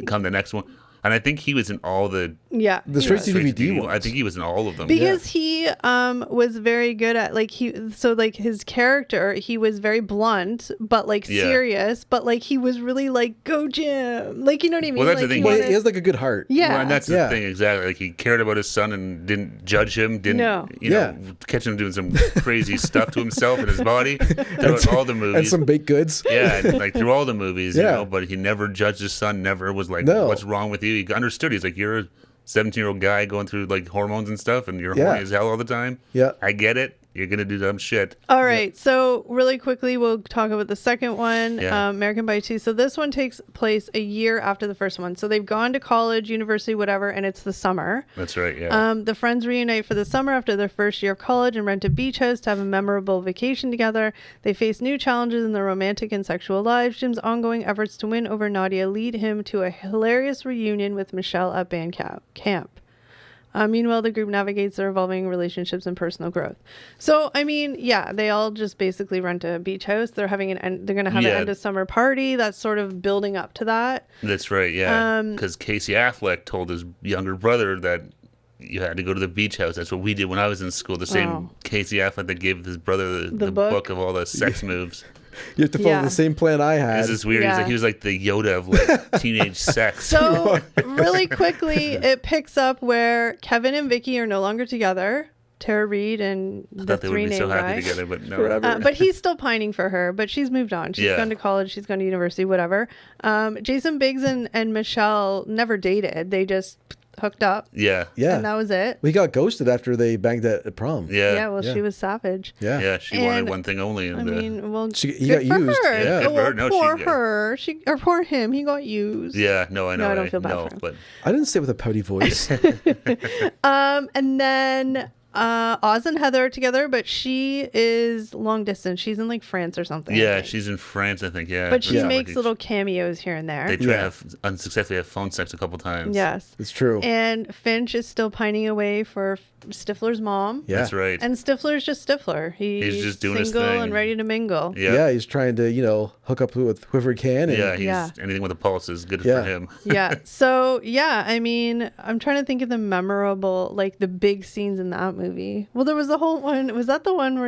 come the next one, and I think he was in all the yeah, The he straight was. to DVD ones. I think he was in all of them. Because he was very good at like his character, he was very blunt but like Yeah. serious, but like he was really like, go Jim, like, you know what I mean? Well, that's the Like, thing. Well, wanted- he has like a good heart. yeah, Well, and that's the Yeah. thing exactly. Like he cared about his son and didn't judge him. Didn't No. you know Yeah. catch him doing some crazy stuff to himself and his body throughout all the movies. And some baked goods. Yeah, and, like through all the movies, Yeah. but he never judged his son. Never was like, No. "What's wrong with you?" He understood. He's like, "You're a 17-year-old guy going through like hormones and stuff, and you're Yeah. horny as hell all the time. Yeah. I get it. You're gonna do dumb shit." All right, so really quickly, we'll talk about the second one, Yeah. American Pie 2. So this one takes place a year after the first one. So they've gone to college, university, whatever, and it's the summer. That's right. Yeah. The friends reunite for the summer after their first year of college and rent a beach house to have a memorable vacation together. They face new challenges in their romantic and sexual lives. Jim's ongoing efforts to win over Nadia lead him to a hilarious reunion with Michelle at band camp. Meanwhile, the group navigates their evolving relationships and personal growth. So, I mean, yeah, they all just basically rent a beach house. They're having they're going to have an Yeah. end of summer party. That's sort of building up to that. That's right. Yeah. Because Casey Affleck told his younger brother that you had to go to the beach house. That's what we did when I was in school. The same Oh. Casey Affleck that gave his brother the book? book of all the sex moves. You have to follow Yeah. the same plan I had. This is weird. Yeah. He was like the Yoda of like teenage sex. So, really quickly, it picks up where Kevin and Vicky are no longer together. Tara Reid and I the thought they would be three-name so happy guy. together, but no. Forever. But he's still pining for her, but she's moved on. She's Yeah. gone to college. She's gone to university, whatever. Jason Biggs and Michelle never dated. They just hooked up, Yeah. Yeah. and that was it. We got ghosted after they banged at prom. Yeah. Well, Yeah. she was savage. Yeah. Yeah, she wanted And, one thing only. And, I mean, well, He good got for used. her. Yeah. Good for Well, her. No, poor she- her. Or poor him. He got used. yeah, no, I know. No, I don't feel bad no, for him. but I didn't say it with a pouty voice. And then Oz and Heather are together, but she is long distance. She's in like France or something. I yeah, think. she's in France, I think. Yeah, But she That's not makes like little cameos here and there. They try to Yeah. have unsuccessfully have phone sex a couple times. Yes. It's true. And Finch is still pining away for Stifler's mom. Yeah. That's right. And Stifler's just Stifler. He's just doing his single thing. and ready to mingle. yeah. Yeah, he's trying to, hook up with whoever he can. And Yeah, he's Yeah. anything with a pulse is good Yeah. for him. Yeah. So, yeah, I mean, I'm trying to think of the memorable, like the big scenes in that movie. Well, there was the whole one. Was that the one where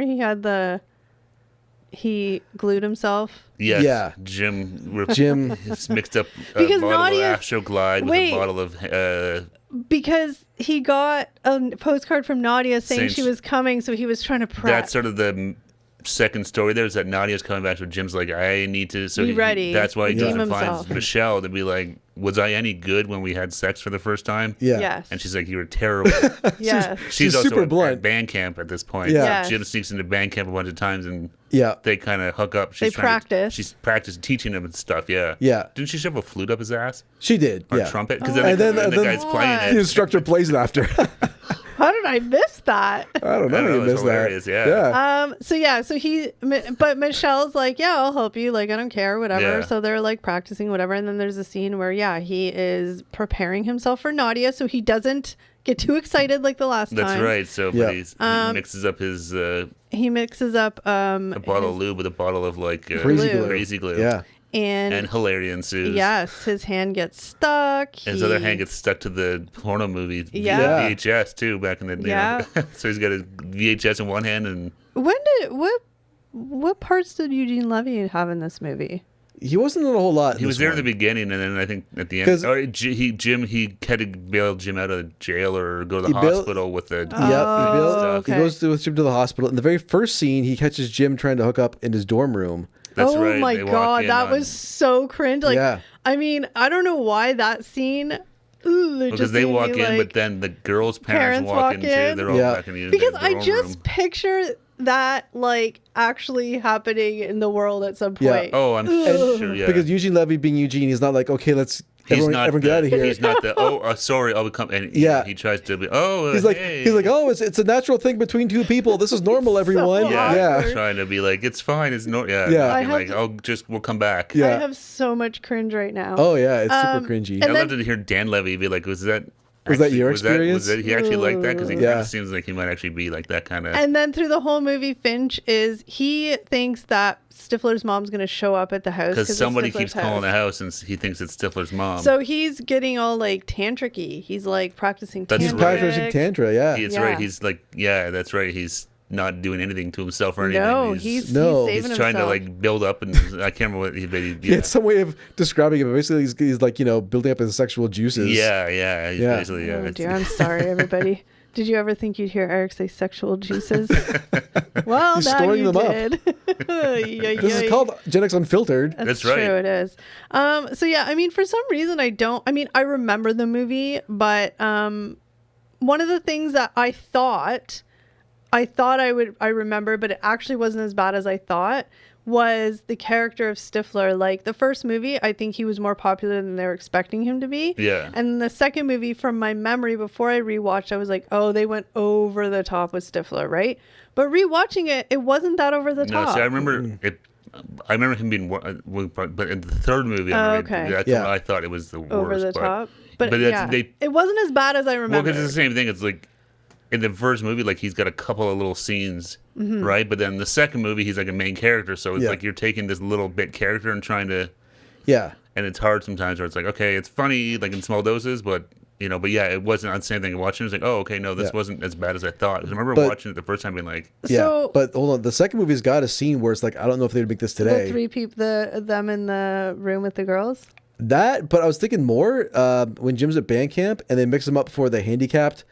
he glued himself? Yes. Yeah. Jim has mixed up a Because bottle Nadia's- of Astro Glide with Wait. a bottle of Because he got a postcard from Nadia saying Saying she sh- was coming, so he was trying to prep. that's sort of the second story there is that Nadia's coming back, so Jim's like, I need to Be ready. that's why he goes Redeem and finds himself. Michelle to be like, was I any good when we had sex for the first time? Yeah. Yes. And she's like, you were terrible. Yes. She's also super at blunt. band camp at this point. Yeah. So Yes. Jim sneaks into band camp a bunch of times and Yeah. they kind of hook up. They practice. She's practiced teaching him and stuff. Yeah. Yeah. Didn't she shove a flute up his ass She did. or Yeah. trumpet? Because Oh. then, And then- the and then- guy's playing What? The it. instructor plays it after. How did I miss that? I don't know. I know, You it's missed hilarious, that. yeah. But Michelle's like, yeah, I'll help you. Like, I don't care, whatever. Yeah. So they're like practicing, whatever. And then there's a scene where, yeah, he is preparing himself for Nadia so he doesn't get too excited like the last That's time. right. So Yeah. but he mixes up his He mixes up a bottle of his- lube with a bottle of like Crazy glue. crazy glue. Yeah. And hilarity ensues. yes, his hand gets stuck. His other hand gets stuck to the porno movie Yeah. VHS too back in the day. Yeah. So he's got a VHS in one hand and What parts did Eugene Levy have in this movie? He wasn't in a whole lot. He was there in the beginning, and then I think at the end, he had to bail Jim out of jail or go to the hospital with the stuff. He goes with Jim to the hospital. In the very first scene, he catches Jim trying to hook up in his dorm room. That's right. Oh my god, that was so cringe. Like, I mean, I don't know why that scene. Because they walk in, but then the girls' parents walk in too. They're all back in the because I just room. picture that like actually happening in the world at some point. Oh, I'm sure. Yeah. Because Eugene Levy, being Eugene, he's not like, okay, let's everyone get out of here. He's not the sorry, I'll become. And he tries to be. He's like, oh, it's a natural thing between two people. This is normal, everyone. So trying to be like, it's fine. It's no. We'll come back. I have so much cringe right now. Oh yeah, it's super cringy. I love to hear Dan Levy be like, was that your experience? Was he actually like that? Because he kind of seems like he might actually be like that kind of. And then through the whole movie, Finch he thinks that Stifler's mom's going to show up at the house. Because somebody keeps calling the house and he thinks it's Stifler's mom. So he's getting all like tantric-y. He's like practicing tantra. He's practicing tantra, That's right. He's like, that's right. He's not doing anything to himself or anything. No, he's saving trying himself. to like build up, and I can't remember what he it's some way of describing it, but basically he's like, building up his sexual juices. He's basically, Oh dear, I'm sorry, everybody. Did you ever think you'd hear Eric say sexual juices? Well, he's now storing you them did. Up. This is called Gen X Unfiltered. That's right. True, it is. So yeah, I mean, for some reason I remember the movie, but one of the things that I thought I remember, but it actually wasn't as bad as I thought, was the character of Stifler. Like the first movie, I think he was more popular than they were expecting him to be. Yeah. And the second movie, from my memory, before I rewatched, I was like, oh, they went over the top with Stifler, right? But rewatching it, it wasn't that over the top. No, see, I remember it. I remember him being, but in the third movie, I thought it was the worst. Over the top. But it wasn't as bad as I remember. Well, because it's the same thing. It's like, in the first movie, like he's got a couple of little scenes, right? But then the second movie, he's like a main character. So it's like you're taking this little bit character and trying to, and it's hard sometimes where it's like, okay, it's funny like in small doses, but it wasn't the same thing. Watching it was like, oh, okay, no, this wasn't as bad as I thought. I remember watching it the first time being like, but hold on, the second movie's got a scene where it's like, I don't know if they'd make this today. The three people, them in the room with the girls. That, but I was thinking more when Jim's at band camp and they mix him up for the handicapped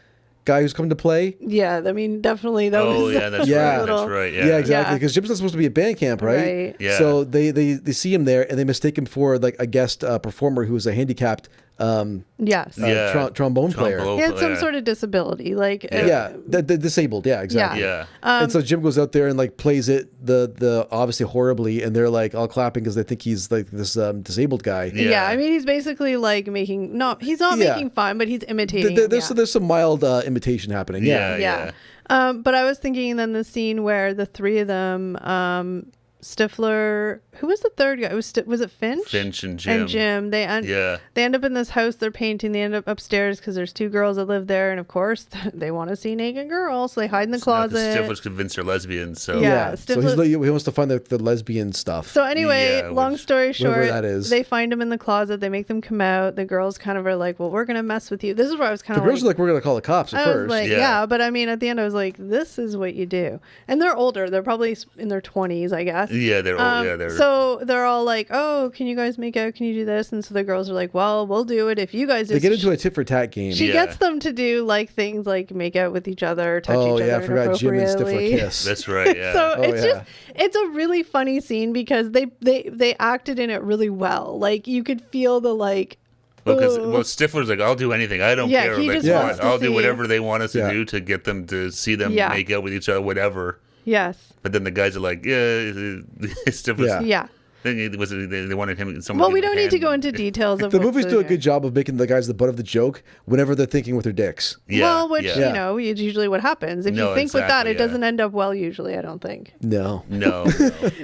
guy who's coming to play. Yeah, I mean, definitely. That's right. Yeah, exactly. Because Jim's not supposed to be at band camp, right? Yeah. So they see him there and they mistake him for like a guest performer who's a handicapped trombone player. He had some sort of disability, like disabled. Yeah, exactly. Yeah. And so Jim goes out there and like plays it the obviously horribly, and they're like all clapping because they think he's like this disabled guy. Yeah, I mean he's basically like making making fun, but he's imitating. There's some mild imitation happening. Yeah. But I was thinking then the scene where the three of them, Stifler, who was the third guy? Was it Finch? Finch and Jim. They end up in this house they're painting. They end up upstairs because there's two girls that live there, and of course they want to see naked girls, so they hide in the closet. Stifler's convinced they're lesbians, so so he wants to find the lesbian stuff. So anyway, long story short, that is. They find him in the closet. They make them come out. The girls kind of are like, "Well, we're gonna mess with you." This is where I was kind of the girls are like, "We're gonna call the cops at first." Like, but I mean, at the end, I was like, "This is what you do." And they're older. They're probably in their 20s, I guess. Yeah, they're old. So they're all like, "Oh, can you guys make out? Can you do this?" And so the girls are like, "Well, we'll do it if you guys do." They get into a tit for tat game. She gets them to do like things like make out with each other, touch each other. Oh yeah, I forgot Jim and Stifler kiss. That's right. Yeah. So it's a really funny scene because they acted in it really well. Like you could feel the like. Because Stifler's like, I'll do anything. I don't care. Like, I'll do whatever they want us to do to get them to see them make out with each other, whatever. Yes. But then the guys are like, Stifler's. Yeah. They wanted him. Well, we don't need to go into details of the movies do a good job of making the guys the butt of the joke whenever they're thinking with their dicks. Well, which is usually what happens. If you think with that, it doesn't end up well. Usually, I don't think. No.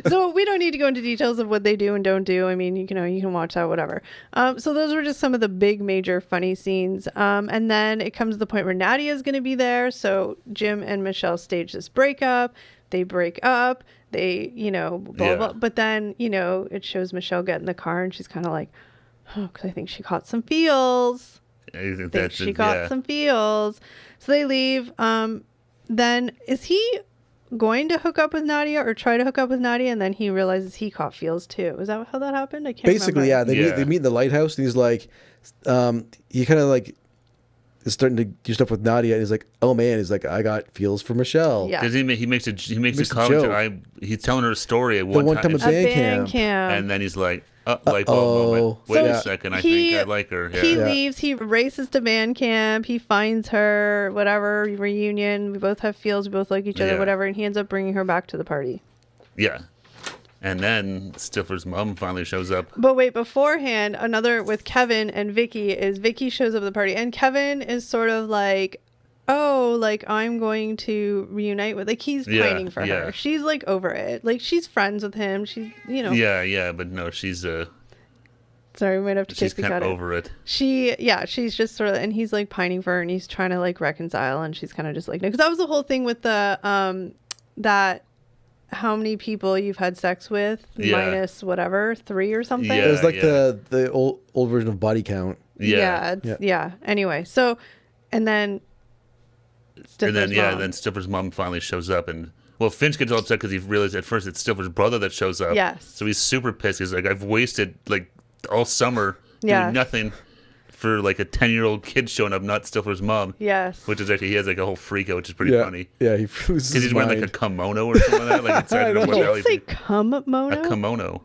So we don't need to go into details of what they do and don't do. I mean, you can watch that, whatever. So those were just some of the big, major, funny scenes. And then it comes to the point where Nadia is going to be there. So Jim and Michelle stage this breakup. They break up. They, blah, blah. But then, it shows Michelle get in the car and she's kind of like, oh, because I think she caught some feels. Some feels. So they leave. Then is he going to hook up with Nadia or try to hook up with Nadia, and then he realizes he caught feels too. Is that how that happened? I can't Basically, remember. yeah. They meet in the lighthouse, and he's like, he kind of like is starting to do stuff with Nadia, and he's like, oh man, he's like, I got feels for Michelle. Yeah. Because he makes a comment. He's telling her a story at one time. at band camp. And then he's like, light bulb moment. Wait a second, I think I like her. Yeah. He leaves, he races to band camp, he finds her, whatever, reunion, we both have feels, we both like each other, whatever, and he ends up bringing her back to the party. Yeah. And then Stifler's mom finally shows up. But wait, beforehand, another with Kevin and Vicky is Vicky shows up at the party, and Kevin is sort of like, oh, like I'm going to reunite with, like he's pining for her. She's like over it. Like she's friends with him. She's, you know. Yeah, but no, she's sorry, we might have to take the cut. She's kind of over it. She's just sort of, and he's like pining for her, and he's trying to like reconcile, and she's kind of just like, no, because that was the whole thing with the that. How many people you've had sex with minus whatever 3 or something. It was like the old version of body count. Yeah. Anyway, so and then Stifler's mom finally shows up, and Finch gets all upset because he realized at first it's Stifler's brother that shows up. Yes. So he's super pissed. He's like, I've wasted like all summer doing nothing for like a 10-year-old kid showing up, not Stifler's mom. Yes. Which is actually, he has like a whole freak out, which is pretty funny. Yeah, he loses because he's wearing like a kimono or something like that. Like inside Did you say kimono? A kimono.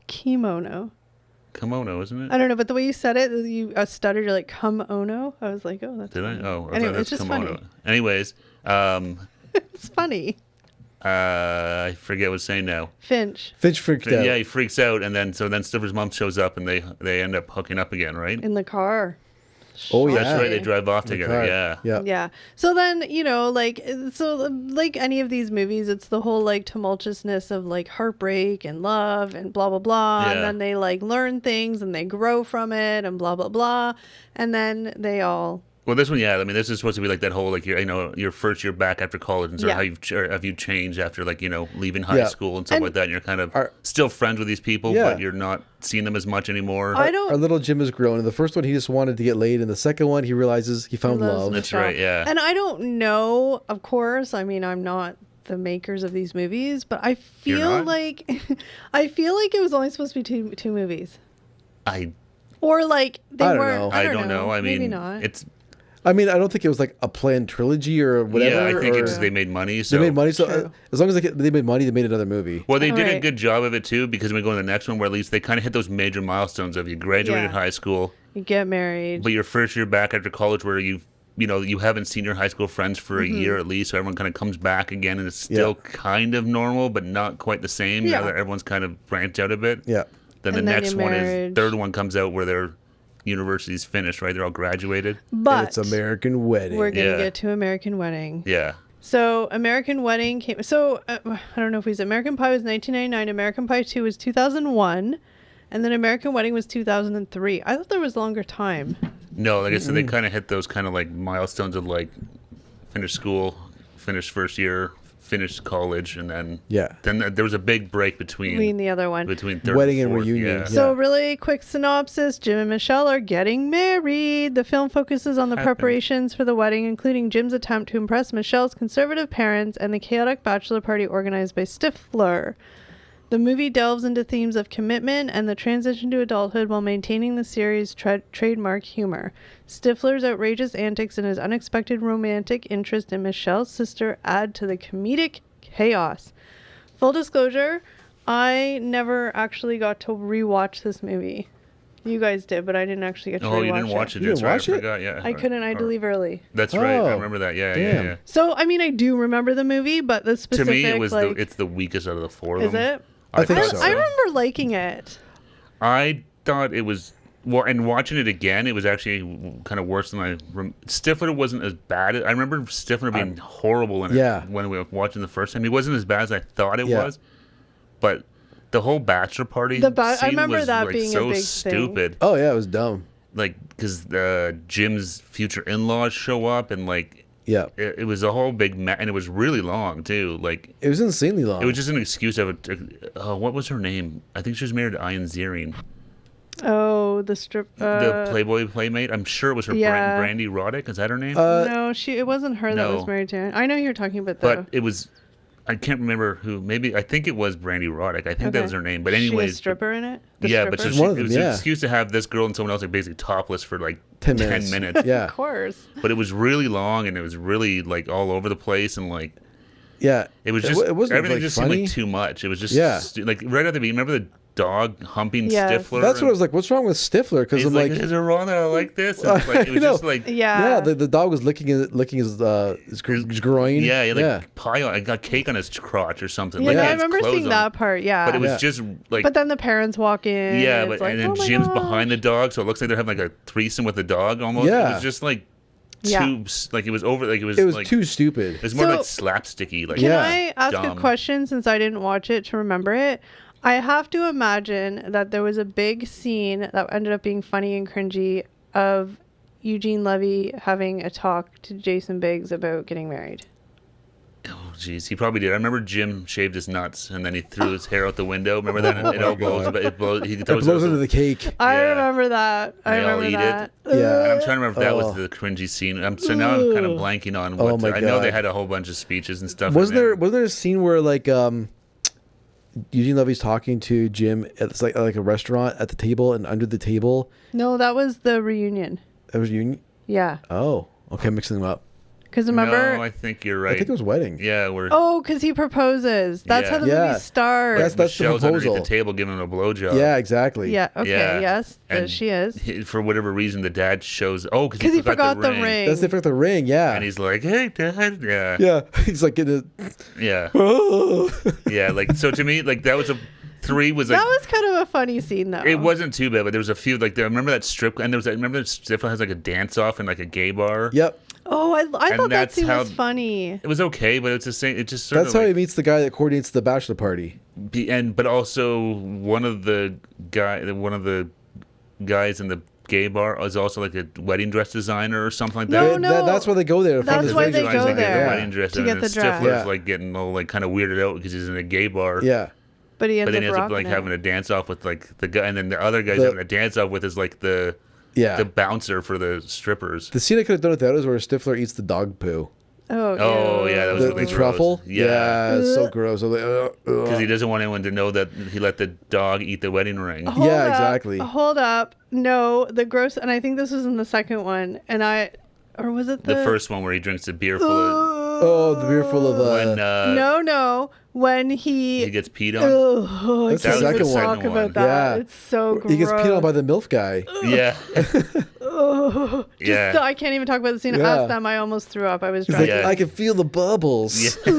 Kimono, isn't it? I don't know, but the way you said it, you stuttered. You're like kimono. I was like, oh, that's. Did funny. I? Oh, anyway, that's it's just kimono. funny. Anyways, it's funny. I forget what I was saying now. Finch freaked out. Yeah, he freaks out, and then Stifler's mom shows up, and they end up hooking up again, right? In the car. Oh, yeah. That's right. They drive off together. Yeah. So then, like any of these movies, it's the whole like tumultuousness of like heartbreak and love and blah, blah, blah. Yeah. And then they like learn things and they grow from it and blah, blah, blah. And then they all. Well, this one, I mean, this is supposed to be like that whole, like, your first year back after college and sort of how have you changed after, like, leaving high school and stuff like that. And you're kind of still friends with these people, but you're not seeing them as much anymore. Our little Jim has grown. In the first one, he just wanted to get laid. In the second one, he realizes he found love. That's right, yeah. And I don't know, of course, I mean, I'm not the makers of these movies, but I feel like it was only supposed to be two movies. Or like they were. I don't know. I mean, maybe not. I don't think it was like a planned trilogy or whatever. Yeah, I think it's they made money. So. They made money. So as long as they made money, they made another movie. Well, they did a good job of it too, because when we go to the next one, where at least they kind of hit those major milestones of you graduated high school, you get married, but your first year back after college, where you haven't seen your high school friends for a year at least, so everyone kind of comes back again, and it's still kind of normal, but not quite the same. Now that everyone's kind of branched out a bit. Yeah. Then the next one is third one comes out where they're university's finished, right? They're all graduated. But it's American Wedding. We're going to get to American Wedding. Yeah. So American Wedding came... So, I don't know if we said American Pie was 1999. American Pie 2 was 2001. And then American Wedding was 2003. I thought there was longer time. No, like I said, they kind of hit those kind of like milestones of like finish school, finish first year, finish college, and then there was a big break between the other one, between third Wedding and and reunion. Yeah. So really quick synopsis: Jim and Michelle are getting married. The film focuses on the preparations for the wedding, including Jim's attempt to impress Michelle's conservative parents and the chaotic bachelor party organized by Stifler. The movie delves into themes of commitment and the transition to adulthood while maintaining the series' trademark humor. Stifler's outrageous antics and his unexpected romantic interest in Michelle's sister add to the comedic chaos. Full disclosure, I never actually got to rewatch this movie. You guys did, but I didn't actually get to rewatch it. Oh, you didn't watch it? That's right. I forgot, yeah. I couldn't. I had to leave early. That's right. I remember that. Yeah. So, I mean, I do remember the movie, but the specific... To me, it was it's the weakest out of the four of them. Is it? I think so. I remember liking it. I thought it was... Well, and watching it again, it was actually kind of worse than Stifler wasn't as bad. I remember Stifler being horrible in it when we were watching the first time. He wasn't as bad as I thought it was. But the whole bachelor party scene I remember was that like being so a big stupid. thing. Oh, yeah, it was dumb. Like, because Jim's future in-laws show up, and like... Yeah, it was a whole big and it was really long too. Like it was insanely long. It was just an excuse of what was her name? I think she was married to Ian Ziering. Oh, the Playboy playmate. I'm sure it was her. Brandy Roddick. Is that her name? No, it wasn't her that was married to him. I know who you're talking about though. But it was I can't remember who. Maybe I think it was Brandy Roddick. I think that was her name. But She anyways, a stripper in it. But so One of them, it was an excuse to have this girl and someone else like basically topless for like 10 minutes. Yeah, Of course. But it was really long and it was really like all over the place and like. Yeah, it was just wasn't, everything like, just funny. seemed like too much. It was just like right at the beginning. Remember the dog humping Stifler? That's what I was like. What's wrong with Stifler? Because I'm like, is it wrong that I like this? And it was just like the dog was licking his groin. Pie on. I got cake on his crotch or something. Yeah, I remember seeing that part. Yeah, but it was just like. But then the parents walk in. Yeah, but and then Jim's behind the dog, so it looks like they're having like a threesome with the dog almost. Yeah, it was just like. Like it was over. Like it was like, too stupid. It was more like slapsticky. Like can I ask a question since I didn't watch it to remember it? I have to imagine that there was a big scene that ended up being funny and cringy of Eugene Levy having a talk to Jason Biggs about getting married. Oh, jeez, he probably did. I remember Jim shaved his nuts and then he threw his hair out the window. Remember that? It all blows, but it blows. He throws it blows into the cake. I remember that. I remember that. Yeah, and I'm trying to remember if that was the cringy scene. So now I'm kind of blanking on what. I know they had a whole bunch of speeches and stuff. Was there a scene where like Eugene Levy's talking to Jim at like a restaurant at the table and under the table? No, that was the reunion. That was reunion. Yeah. Oh, okay, mixing them up. Because remember, no, I think you're right. I think it was wedding. Yeah, because he proposes. That's how the movie starts. That's Michelle's the proposal. underneath the table giving him a blowjob. Yeah, exactly. Yeah. Okay. Yes, she is. For whatever reason, the dad shows. Oh, because he forgot the ring. That's the ring. Yeah. And he's like, "Hey, Dad." Yeah. Yeah. He's like getting. Yeah. Yeah. Like so, to me, like that was a. 3 was like, that was kind of a funny scene though. It wasn't too bad, but there was a few like I remember that strip and there was remember that Stifler has like a dance off in like a gay bar. Yep. Oh, I thought that scene was funny. It was okay, but it's the same. It just sort that's of how he meets the guy that coordinates the bachelor party. But also one of the guys in the gay bar is also like a wedding dress designer or something like that. No, that's why they go there. That's why they go there wedding dress to get the dress. Stifler's like getting all like kind of weirded out because he's in a gay bar. Yeah. But he ends up like having a dance off with like the guy, and then the other guy's having a dance off with is like the bouncer for the strippers. The scene I could have done without is where Stifler eats the dog poo. Oh yeah, that was really the truffle. Yeah, it's so gross. Because he doesn't want anyone to know that he let the dog eat the wedding ring. Exactly. Hold up. No, the gross, and I think this was in the second one, or was it the first one where he drinks a beer full of. The beer full of. When he gets peed on. That's the second one. Talk about that. Yeah. It's so gross. He gets peed on by the MILF guy. Yeah. I can't even talk about the scene. I asked them. I almost threw up. I was drunk. Like, I can feel the bubbles. Yeah.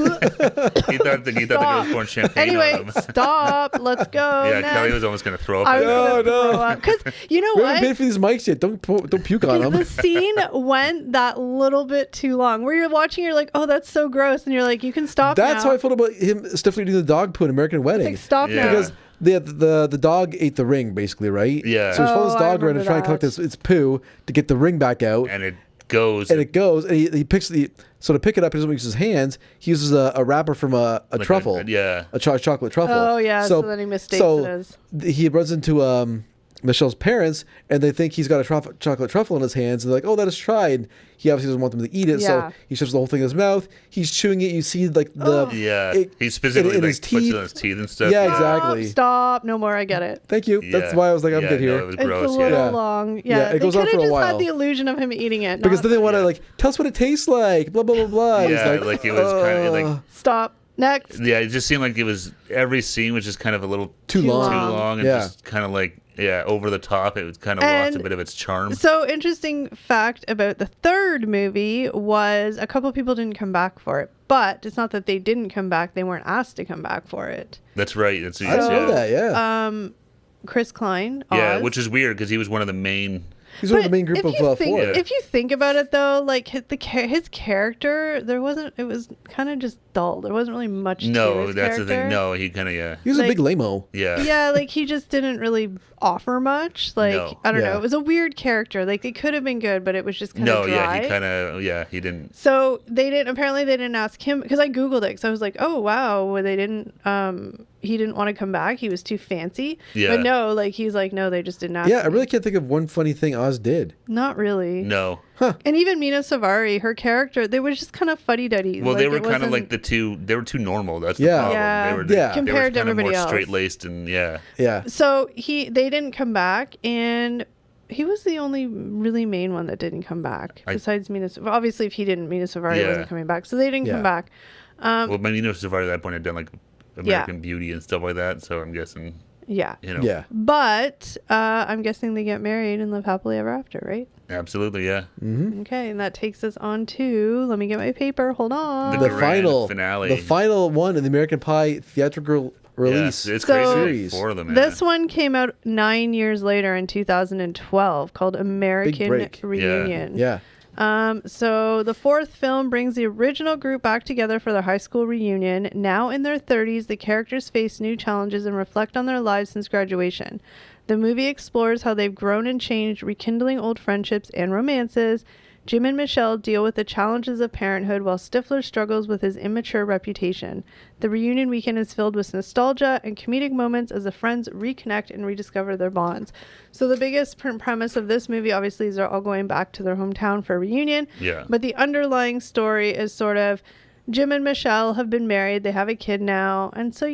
he thought the girl was pouring champagne on him. Stop. Let's go. Yeah, next. Kelly was almost going to throw up. No. Because you know we what? haven't paid for these mics yet. Don't puke on them. The scene went that little bit too long. Where you're watching, you're like, oh, that's so gross. And you're like, you can stop That's now. how I felt about him Stifler eating the dog poo in American Wedding. It's like, stop now. Because the dog ate the ring, basically, right? Yeah. So he's following his dog around and trying to collect its poo to get the ring back out. And it goes. And he picks so to pick it up, he doesn't use his hands. He uses a wrapper from a truffle. A chocolate truffle. Oh, yeah. So then he mistakes it as. He runs into Michelle's parents, and they think he's got a chocolate truffle in his hands, and they're like, "Oh, let us try." And he obviously doesn't want them to eat it, so he shoves the whole thing in his mouth. He's chewing it. You see, like he specifically in his puts teeth. it in his teeth and stuff. Yeah, exactly. Stop! No more. I get it. Thank you. That's why I was like, I'm good here. No, it was gross. It's a little long. Yeah, it goes on for a while. They could have just had the illusion of him eating it, because then they want to tell us what it tastes like. Blah blah blah blah. Yeah, like it was kind of like stop. Next. Yeah, it just seemed like it was every scene was just kind of a little too long, and just kind of like over the top. It was kind of lost a bit of its charm. So interesting fact about the third movie was a couple of people didn't come back for it, but it's not that they didn't come back; they weren't asked to come back for it. That's right. I know that. Yeah. Chris Klein. Yeah, which is weird because he was one of the main. He's one of the main group of four. If you think about it, though, like his character, it was kind of just dull. There wasn't really much. No, to his that's character. the thing. No, he kind of He was a big lame-o. Yeah. Yeah, like he just didn't really offer much. Like I don't know. It was a weird character. Like it could have been good, but it was just kind of dry. He didn't. So they didn't. Apparently, they didn't ask him because I googled it. Because I was like, oh wow, well, they didn't. he didn't want to come back. He was too fancy. Yeah. But no, like he's like, no, they just didn't ask Yeah, I me. really can't think of one funny thing Oz did. Not really. No. And even Mina Savari, her character, they were just kind of fuddy-duddies. Well, like, they were it kind of wasn't- like they were too normal. That's Yeah. the problem. Yeah. They were, Yeah. they Compared were to kind of everybody more else. straight-laced and yeah. Yeah. So they didn't come back, and he was the only really main one that didn't come back besides Mina. Obviously, if he didn't, Mina Savari wasn't coming back, so they didn't come back. Well, Savari at that point had done like American Beauty and stuff like that, so I'm guessing. Yeah. You know. Yeah. But I'm guessing they get married and live happily ever after, right? Absolutely, yeah. Mm-hmm. Okay, and that takes us on to, let me get my paper. Hold on. The The grand final finale. The final one in the American Pie theatrical release. Yes, it's So- crazy for them. This one came out 9 years later in 2012 called American break. Reunion. Yeah. So the fourth film brings the original group back together for their high school reunion. Now in their 30s, the characters face new challenges and reflect on their lives since graduation. The movie explores how they've grown and changed, rekindling old friendships and romances. Jim and Michelle deal with the challenges of parenthood while Stifler struggles with his immature reputation. The reunion weekend is filled with nostalgia and comedic moments as the friends reconnect and rediscover their bonds. So the biggest premise of this movie, obviously, is they're all going back to their hometown for a reunion. Yeah. But the underlying story is sort of Jim and Michelle have been married. They have a kid now. And so,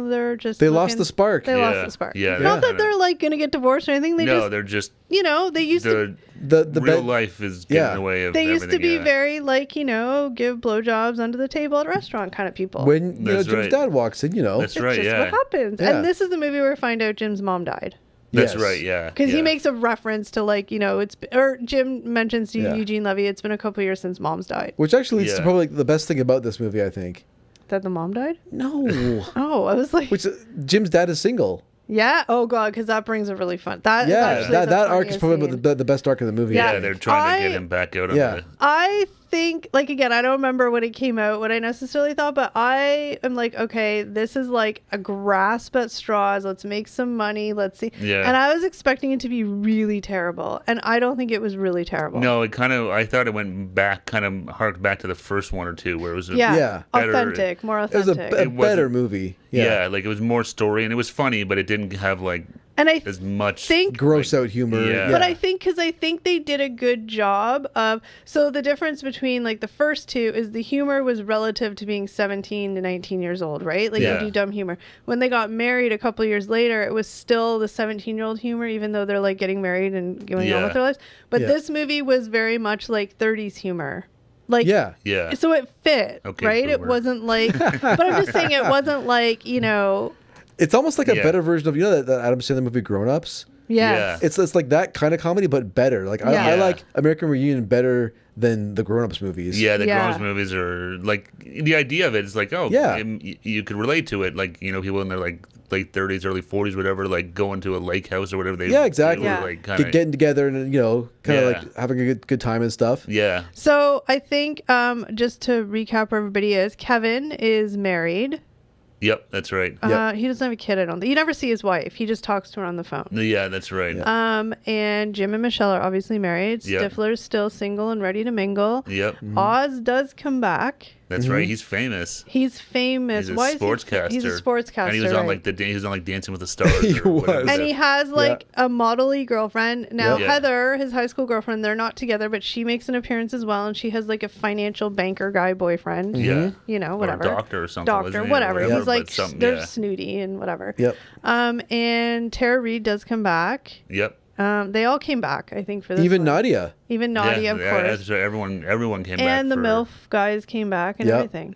they're just... They lost the spark. They lost the spark. Yeah. Not that they're like going to get divorced or anything. They're just... They used to... The real life is getting in the way of They used to everything, be very like, give blowjobs under the table at a restaurant kind of people. When That's Jim's right. dad walks in, That's It's right, just yeah. what happens. Yeah. And this is the movie where we find out Jim's mom died. That's Yes. right, yeah. Because he yeah. makes a reference to or Jim mentions to Yeah. Eugene Levy, it's been a couple years since mom's died. Which actually leads to Yeah. probably the best thing about this movie, I think. That the mom died? No. Oh, I was like, Which Jim's dad is single. yeah. Oh God, because that brings a really fun. That is Yeah, actually that the arc is funniest probably scene. the best arc of the movie. Yeah. Yeah, they're trying to I- get him back out on Yeah. the... I think, like, again, I don't remember when it came out, what I necessarily thought, but I am like, okay, this is like a grasp at straws. Let's make some money. Let's see. Yeah. And I was expecting it to be really terrible. And I don't think it was really terrible. No, I thought it went back, kind of harked back to the first one or two where it was Yeah. better- Authentic, more It was authentic. a It better wasn't- movie. Yeah. Like it was more story and it was funny, but it didn't have like and I as much. think Gross out humor. Yeah. But I think they did a good job of, so the difference between like the first two is the humor was relative to being 17 to 19 years old, right? Like Yeah. you do dumb humor. When they got married a couple years later, it was still the 17-year-old humor, even though they're like getting married and going on Yeah. with their lives. But Yeah. this movie was very much like 30s humor. Like, Yeah. Yeah. so it fit, Okay, right? It boomer. wasn't like, but I'm just saying it wasn't like, It's almost like a Yeah. better version of that Adam Sandler movie Grown Ups. yes. It's like that kind of comedy, but better. Like I Yeah. like American Reunion better than the Grown Ups movies. Yeah, the Yeah. grown-ups movies are like the idea of it is like, oh, Yeah. you could relate to it. Like people in their like late 30s, early 40s, whatever, like going to a lake house or whatever. Yeah, exactly. They were, Yeah. like kind of Getting together and kind of Yeah. like having a good time and stuff. yeah, So I think just to recap where everybody is, Kevin is married. yep, that's right. Yep. He doesn't have a kid, I don't think. You never see his wife. He just talks to her on the phone. Yeah, that's right. And Jim and Michelle are obviously married. Yep. Stifler's still single and ready to mingle. Yep, Oz does come back. that's right. He's famous. He's famous. He's a Why is sportscaster. He's a sportscaster. and he was on right. like he was on like Dancing with the Stars. He or whatever was. And he has like a model-y girlfriend. Now, Yeah. Heather, his high school girlfriend, they're not together, but she makes an appearance as well. And she has like a financial banker guy boyfriend. Yeah. Whatever. Or a doctor or something. Doctor, wasn't he? Or whatever. He's but like, something, they're yeah. snooty and whatever. Yep. And Tara Reid does come back. Yep. They all came back, I think, for this Even one. Nadia. Even Nadia, of course. That's right. Everyone came back. And the for, MILF guys came back and Yep. everything.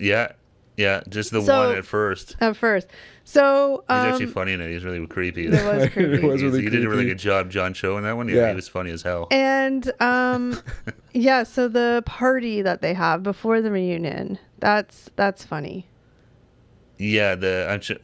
Yeah, just the So- one at first. At first. So, He's actually funny in it. He's really creepy. it was creepy. It was really he did a really creepy. good job, John Cho, in that one. Yeah, Yeah. he was funny as hell. And so the party that they have before the reunion, that's funny. Yeah, I'm just.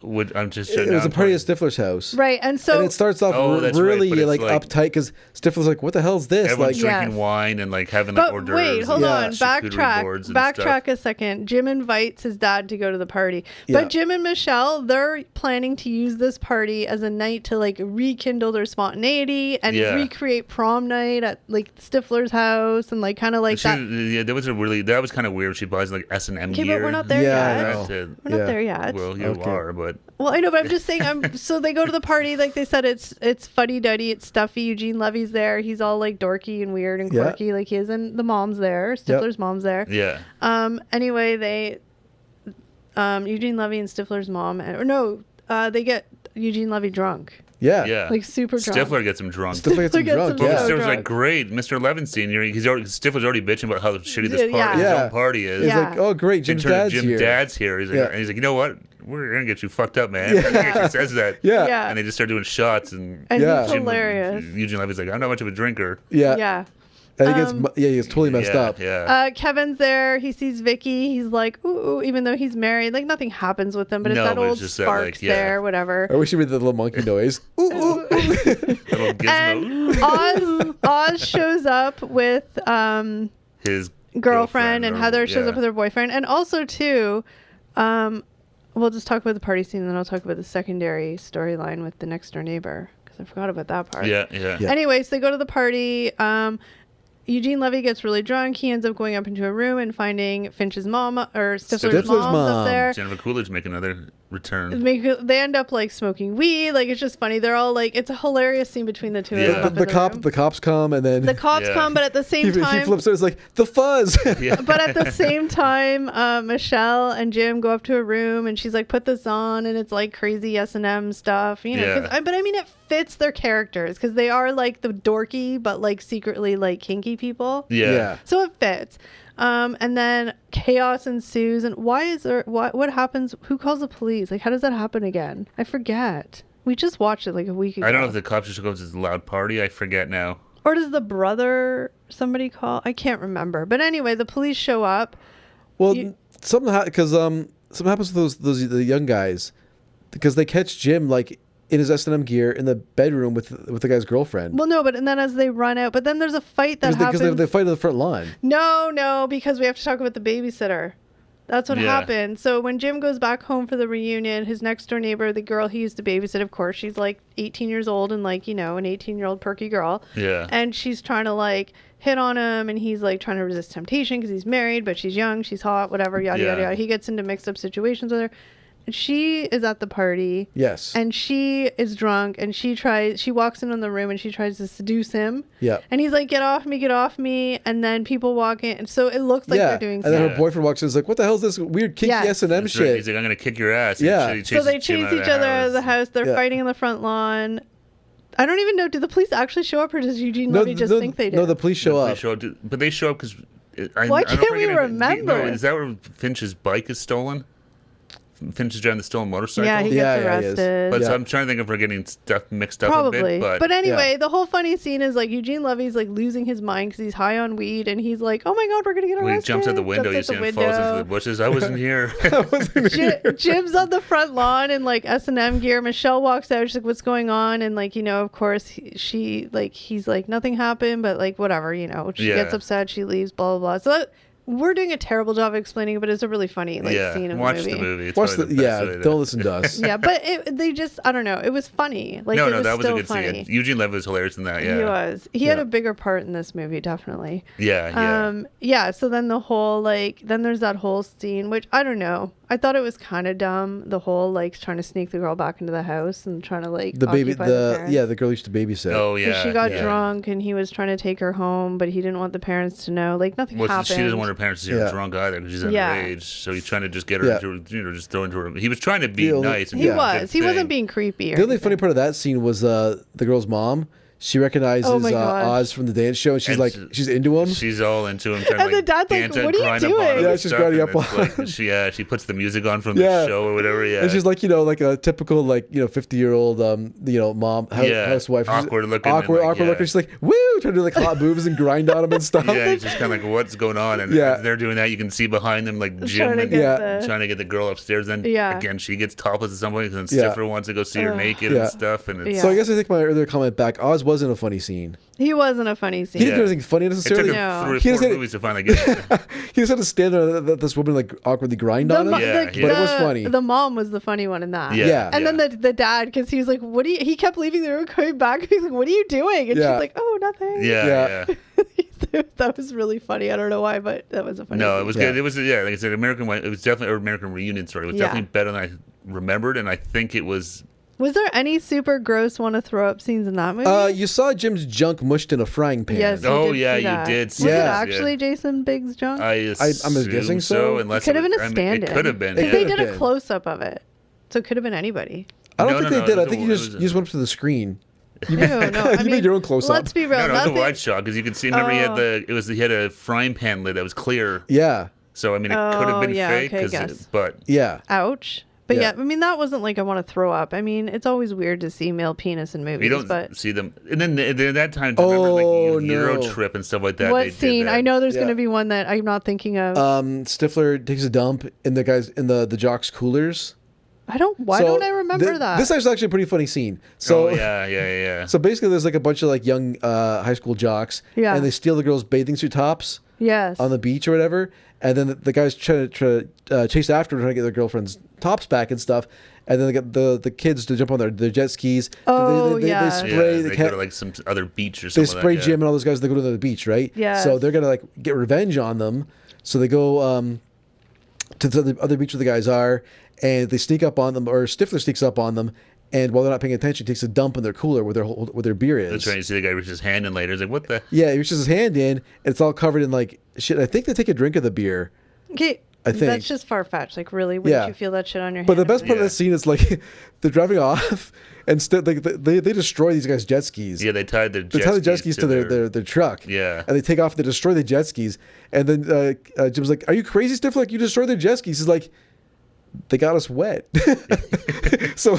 It was a party at Stifler's house. Right. And so And it starts off Oh, that's right, really but it's like like- uptight because Stifler's like, "What the hell's this?" Everyone's Like, drinking Yes. wine and like having like but hors d'oeuvres. wait, hold Yeah. on. charcuterie boards and Backtrack stuff. a second. Jim invites his dad to go to the party. Yeah. But Jim and Michelle, they're planning to use this party as a night to like rekindle their spontaneity and Yeah. recreate prom night at like Stifler's house and like kind of like that. Yeah, that was kind of weird. She buys like S&M Okay, gear. but we're not there Yeah, I yet. know. We're not get there yet. Well, you are, but... Well, I know, but I'm just saying, so they go to the party, like they said, it's fuddy-duddy, it's stuffy. Eugene Levy's there. He's all like dorky and weird and quirky like he is, and the mom's there. Stifler's mom's there. Yeah. Anyway, they... Eugene Levy and Stifler's mom... they get Eugene Levy drunk. Yeah. Like super drunk. Stifler gets him drunk. Stifler's like, great. Mr. Levinstein, Stifler's already bitching about how shitty this party, his own party is. He's like, oh, great, Jim's dad's here. He's like, and he's like, you know what? We're going to get you fucked up, man. He actually says that. Yeah. And they just start doing shots. And he's hilarious. Eugene Levy's like, I'm not much of a drinker. Yeah. And he gets totally messed up. Yeah. Kevin's there. He sees Vicky. He's like, ooh, even though he's married. Like, nothing happens with him, but it's that old sparks there, whatever. I wish he made the little monkey noise. Ooh, ooh. Little gizmo. And Oz shows up with his girlfriend, and Heather shows up with her boyfriend. And also, too, we'll just talk about the party scene, and then I'll talk about the secondary storyline with the next door neighbor, because I forgot about that part. Yeah. Anyway, so they go to the party. Eugene Levy gets really drunk. He ends up going up into a room and finding Finch's mom, or Stifler's mom up there. Jennifer Coolidge make another return. They end up like smoking weed. Like, it's just funny. They're all like, it's a hilarious scene between the two of them. The cops come, and then the cops come, but at the same time he flips over. It's like the fuzz. But at the same time, Michelle and Jim go up to a room, and she's like, put this on, and it's like crazy S&M stuff, but I mean, it fits their characters, because they are like the dorky but like secretly like kinky people. So it fits. And then chaos ensues. And what happens? Who calls the police? Like, how does that happen again? I forget. We just watched it like a week ago. I don't know if the cops just goes to this loud party. I forget now. Or does the brother somebody call? I can't remember. But anyway, the police show up. Well, something happens with the young guys, because they catch Jim like in his S&M gear in the bedroom with the guy's girlfriend. Well, no, but and then as they run out, but then there's a fight that happens. Because they fight on the front lawn. No, because we have to talk about the babysitter. That's what happened. So when Jim goes back home for the reunion, his next door neighbor, the girl he used to babysit, of course, she's like 18 years old and like, an 18-year-old perky girl. Yeah. And she's trying to like hit on him, and he's like trying to resist temptation because he's married, but she's young, she's hot, whatever, yada, yada, yada. He gets into mixed up situations with her. She is at the party. Yes. And she is drunk, and she walks in the room, and she tries to seduce him. Yeah. And he's like, get off me. And then people walk in. And so it looks like they're doing something. And then her boyfriend walks in and is like, what the hell is this weird kinky S&M shit? Right. He's like, I'm going to kick your ass. Yeah. So they chase each other out of the house. They're fighting in the front lawn. I don't even know. Do the police actually show up, or does Eugene Levy just think they did? No, the police show up. But they show up because... Why can't we remember? Is that where Finch's bike is stolen? Finch is driving the stolen motorcycle. Yeah, he gets arrested. But so I'm trying to think if we're getting stuff mixed up Probably. a bit. But anyway, the whole funny scene is like Eugene Levy's like losing his mind because he's high on weed, and he's like, "Oh my god, we're gonna get arrested!" He jumps out the window. You see him falls into the bushes. I wasn't here. Jim's on the front lawn in like S&M gear. Michelle walks out. She's like, "What's going on?" And like, of course, he's like, "Nothing happened," but like, whatever, She gets upset. She leaves. Blah blah blah. So we're doing a terrible job of explaining it, but it's a really funny scene of watch the movie. Watch the movie. Don't listen to us. Yeah, but I don't know. It was funny. Like, no, that was a good scene. Eugene Levy was hilarious in that. Yeah, he was. He had a bigger part in this movie, definitely. Yeah. So then the whole then there's that whole scene, which I don't know. I thought it was kind of dumb. The whole trying to sneak the girl back into the house and trying to the girl used to babysit. Oh yeah. She got drunk, and he was trying to take her home, but he didn't want the parents to know. Like, nothing happened. She doesn't want her parents to see her drunk either, because she's underage. So he's trying to just get her into, just throw into her. He was trying to be nice. And he wasn't being creepy. The only funny part of that scene was the girl's mom. She recognizes Oz from the dance show, and she's into him. She's all into him. And the dad's like, "What are you doing?" Yeah, she's grinding up on. She puts the music on from the show or whatever. Yeah, and she's like, like a typical 50-year-old mom housewife. Awkward looking. She's like, "Woo!" trying to do hot moves and grind on him and stuff. Yeah, he's just kind of like, "What's going on?" And as they're doing that, you can see behind them Jim trying to get the girl upstairs. Then again, she gets topless at some point, and Stifler wants to go see her naked and stuff. And so I guess I take my earlier comment back. Oz wasn't a funny scene. He wasn't a funny scene. He didn't do anything funny necessarily. It took him 3 or 4 movies to finally get it. He just had to stand there and let this woman awkwardly grind on him. But it was funny. The mom was the funny one in that. Yeah. And then the dad, because he was like, "What do you?" He kept leaving the room, coming back. He's like, "What are you doing?" And she's like, "Oh, nothing." Yeah. That was really funny. I don't know why, but that was a funny. No, scene. it was good. It was, like I said, it was definitely an American Reunion story. It was definitely better than I remembered, and I think it was. Was there any super gross want to throw up scenes in that movie? You saw Jim's junk mushed in a frying pan. Yes. Oh did yeah, see that. you did. Was it actually Jason Biggs' junk? I'm guessing so. Unless it could have been a stand-in. It could have been. Because Yeah. they did a close-up of it, so it could have been anybody. I don't think they did. I it think was you just went up to the screen. No. I mean, made your own close-up. Let's be real. No, it was a nothing- wide shot because you could see. Remember, he had a frying pan lid that was clear. Yeah. So I mean, it could have been fake. okay, guess. But Yeah. Ouch. But Yeah. I mean, that wasn't like I want to throw up. I mean, it's always weird to see male penis in movies. you don't but see them. And then at that time, remember like Euro no. Trip and stuff like that. what they did scene? that. I know there's going Yeah. to be one that I'm not thinking of. Stifler takes a dump in the jocks' coolers. Why don't I remember that? This is actually a pretty funny scene. So yeah. So basically, there's like a bunch of like young high school jocks, Yeah. and they steal the girls' bathing suit tops Yes. on the beach or whatever, and then the guys try to chase after them, trying to get their girlfriend's tops back and stuff, and then they get the kids to jump on their jet skis. Oh, they yeah. spray. They the go to like some other beach or they something. spray like Jim that. and all those guys. They go to the beach, right? Yes. So they're gonna like get revenge on them. So they go to the other beach where the guys are, and they sneak up on them, or Stifler sneaks up on them, and while they're not paying attention, takes a dump in their cooler where their beer is. That's right. You see the guy reach his hand in later. He's like, "What the?" Yeah, he reaches his hand in, and it's all covered in like shit. I think they take a drink of the beer. Okay. I think. That's just far fetched. Like, really? Wouldn't Yeah. you feel that shit on your hand? But the best part of Yeah. the scene is like they're driving off, and they destroy these guys' jet skis. Yeah, they tied their They tie the jet skis to their truck. Yeah. And they take off and they destroy the jet skis. And then Jim's like, "Are you crazy, Stifler? Like, you destroyed their jet skis." He's like, "They got us wet." So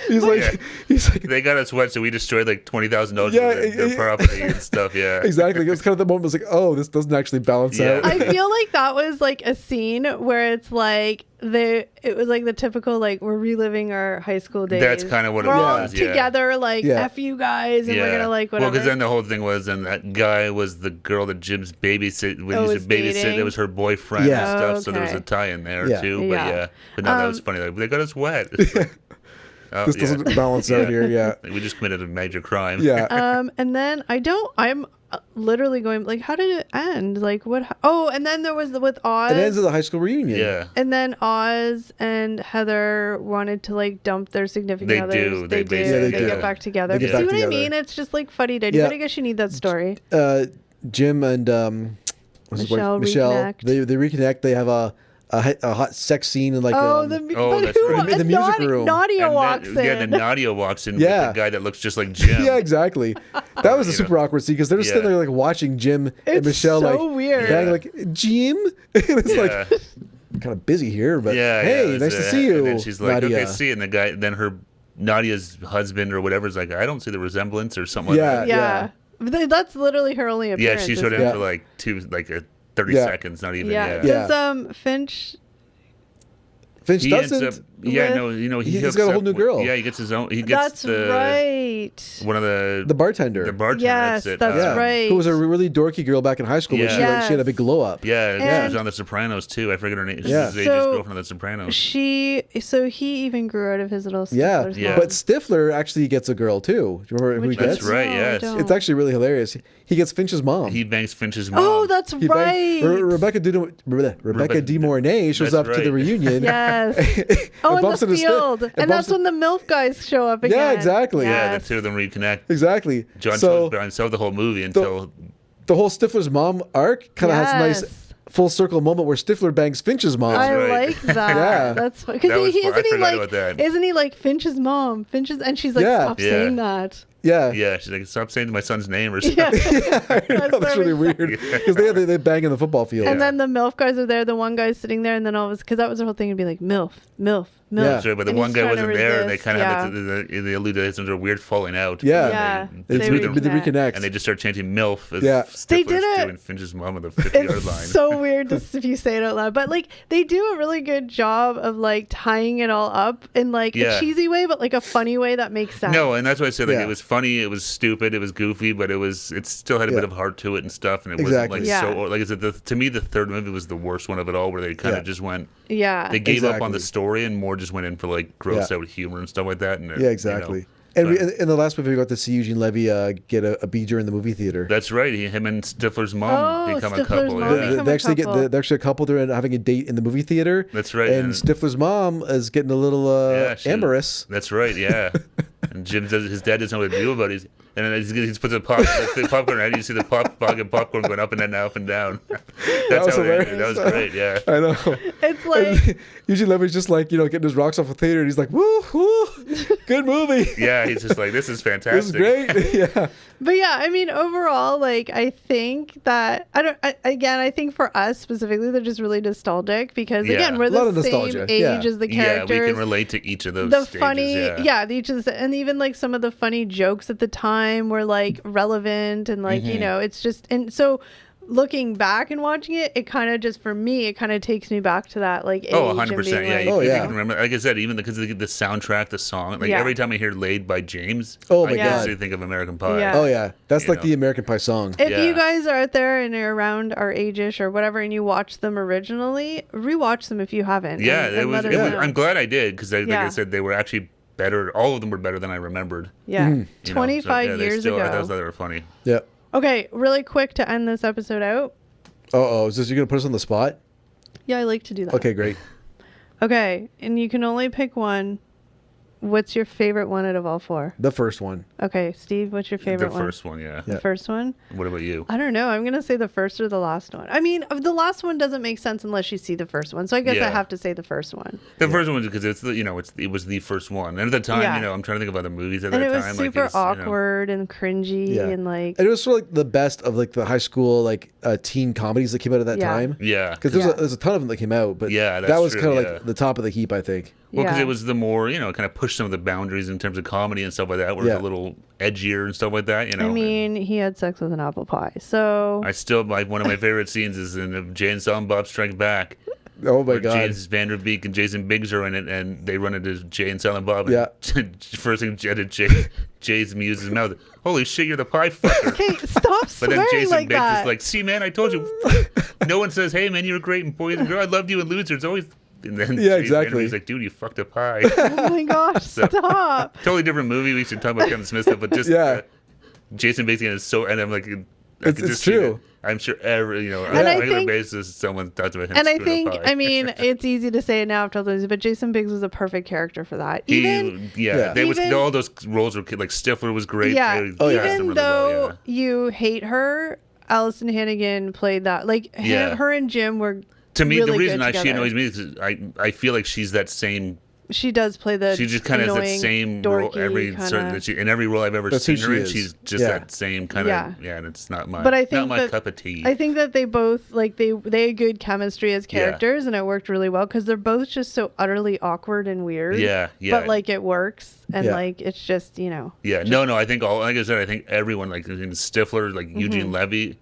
he's like, They got us wet, so we destroyed like $20,000 Yeah, of their property and stuff. Yeah, exactly. It was kind of the moment. I was like, "Oh, this doesn't actually balance Yeah. out." I feel like that was like a scene where it's like it was like the typical like we're reliving our high school days. That's kind of what it we're all was. Yeah. together like Yeah. F you guys and we're gonna like whatever. Well, because then the whole thing was, and that guy was the girl that Jim's babysit when he was used to babysit. dating? It was her boyfriend Yeah. and stuff. So there was Okay. a tie in there Yeah. too. Yeah. But no, that was funny. Like, they got us wet. It's like, oh, This doesn't balance out here. Yeah. We just committed a major crime. Yeah. And then I'm literally going like, how did it end? Like what? And then there was with Oz. It ends with a high school reunion. Yeah. And then Oz and Heather wanted to like dump their significant They others. do. They do. basically They do. get back together. They get See back what together. I mean? It's just like fuddy-duddy. Yeah. But I guess you need that story. Jim and what's his wife? Michelle reconnect. They reconnect. They have a hot sex scene and like Oh, um, that's right. In the music room. Nadia And walks in. then Nadia walks in Yeah. with the guy that looks just like Jim. yeah, exactly. That was a You super know. awkward scene because they're just sitting Yeah. there like watching Jim and It's Michelle so like weird. bang, Yeah. like Jim. And it's Yeah. like kind of busy here, but Yeah, hey, yeah, nice to see you. And then she's like, Nadia. okay, see. And the guy, then her Nadia's husband or whatever is like, I don't see the resemblance or something Yeah. like that. Yeah. That's literally her only Yeah, appearance. she showed isn't up it? for like 30 Yeah. seconds, not even. Yeah. Yeah. Does Finch Finch He ends doesn't. up, yeah, no, you know, He's hooks got a up whole new with- girl. Yeah, he gets his own. He gets That's right. one of the bartender. bartender. Yes, that's it. that's yeah, right. who was a really dorky girl back in high school, but Yeah. she had a Yes. big glow up. Yeah, she And- was on The Sopranos too. I forget her name. She's Yeah. his So- girlfriend of The Sopranos. So he even grew out of his little Yeah, Stifler's Yeah. mom. but Stifler actually gets a girl too. Do you remember who he Which gets? That's right, No, I yes. don't. It's actually really hilarious. He gets Finch's mom. He bangs Finch's mom. Oh, that's He right. bang- Rebecca De Mornay shows That's up to the right. reunion. Yes. and Oh, in bumps the into Sti- field. And that's when the MILF guys show up again. Yeah, exactly. Yeah, Yes. the two of them reconnect. Exactly. John so shows by himself the whole movie until the whole Stifler's mom arc kind of has a nice Yes. full circle moment where Stifler bangs Finch's mom. I right. like that. Yeah. That's That because was he fun. I isn't he forgot like about that. isn't he like Finch's mom? Finch's and she's like, Yeah. stop Yeah. saying that. yeah. yeah, she's like, stop saying my son's name or something. Yeah. That's really weird because they bang in the football field. And then the MILF guys are there. The one guy's sitting there, and then all of us, because that was the whole thing, it'd be like MILF, MILF, MILF. Yeah. That's right, but the And one he's guy trying to wasn't there, and they resist. kind of Yeah. have to, they allude to some sort of weird falling out. Yeah. Yeah. They It's They with the reconnect. reconnect. and they just start chanting MILF as Yeah. They Stifler's did it. doing Finch's mom on the 50-yard It's line. so weird just if you say it out loud, but like they do a really good job of like tying it all up in like Yeah. a cheesy way, but like a funny way that makes sense. No, and that's why I said like Yeah. it was funny, it was stupid, it was goofy, but it still had a bit Yeah. of heart to it and stuff, and it Exactly. wasn't Yeah. like so. Like I said, to me, the third movie was the worst one of it all, where they kind of Yeah. just went. Yeah. They gave up on the Exactly. story and more just went in for like gross Yeah. out humor and stuff like that. And Yeah, exactly. And in the last movie, we got to see Eugene Levy get a beater in the movie theater. That's right. Him and Stifler's mom become a couple. They're actually a couple. They're having a date in the movie theater. That's right. And Stifler's mom is getting a little amorous. That's right. Yeah. And his dad doesn't know what to do about it. And then he puts the popcorn out. You see the popcorn going up and then up and down. That's how it ended. That was great. Yeah. I know. It's like Eugene Levy's just like getting his rocks off the theater, and he's like, "Woo, woo, good movie." Yeah, he's just like, "This is fantastic. This is great." Yeah. But yeah, I mean, overall, like, I think that I think for us specifically, they're just really nostalgic because again, we're the same age as the characters. Yeah, we can relate to each of those. The stages, funny, and even like some of the funny jokes at the time were like relevant and like it's just, and so looking back and watching it, it kind of just, for me, it kind of takes me back to that like age. 100%. Yeah. You can remember, like I said, even because of the soundtrack, the song, like every time I hear "Laid" by James, I instantly think of American Pie. Yeah. Oh yeah, that's like the American Pie song. If you guys are out there and you're around our age-ish or whatever, and you watch them originally, rewatch them if you haven't. Yeah, I'm glad I did because, like I said, they were actually better. All of them were better than I remembered. Yeah, 25 years ago. I thought they were funny. Yeah. Okay, really quick to end this episode out. Is this, you're going to put us on the spot? Yeah, I like to do that. Okay, great. Okay, and you can only pick one. What's your favorite one out of all four? The first one. Okay, Steve, what's your favorite one? The first one, yeah. The first one? What about you? I don't know. I'm going to say the first or the last one. I mean, the last one doesn't make sense unless you see the first one. So I guess I have to say the first one. The first one because it's it was the first one. And at the time, I'm trying to think of other movies at that time. And it was super awkward and cringy and like. And it was sort of like the best of like the high school like teen comedies that came out at that time. Yeah. Because there's a ton of them that came out, but that was kind of like the top of the heap, I think. Well, because it was the more, kind of pushed some of the boundaries in terms of comedy and stuff like that, where it's a little edgier and stuff like that, I mean, he had sex with an apple pie, so... I still, one of my favorite scenes is in Jay and Silent Bob Strike Back. Oh my God. James Van Der Beek and Jason Biggs are in it, and they run into Jay and Silent Bob, and first thing Jay's muses his mouth, "Holy shit, you're the pie fucker." Okay, stop swearing. But then Jason like Biggs is like, "See, man, I told you." No one says, "Hey, man, you were great in Boys and Girls. I loved you in Losers." Always... And then exactly. He's like, "Dude, you fucked a pie." Oh my gosh, stop. Totally different movie. We should talk about Kevin Smith stuff, but just Jason Biggs is so, and I'm like, it's true. I'm sure every, on a regular basis, someone talks about him. And I think, I mean, it's easy to say it now after losing, but Jason Biggs was a perfect character for that. All those roles were like Stifler was great. Yeah, even though you hate her, Allison Hannigan played that. Like her and Jim were. To me, really the reason she annoys me is I feel like she's that same. She does play the. She just kind of has that same role in every role I've ever seen her in. She's just that same kind of and it's not my. But I think not my cup of tea. I think that they both they had good chemistry as characters, and it worked really well because they're both just so utterly awkward and weird. Yeah. But like it works, and like it's just Yeah, no, I think like I said, I think everyone like Stifler, like Eugene Levy,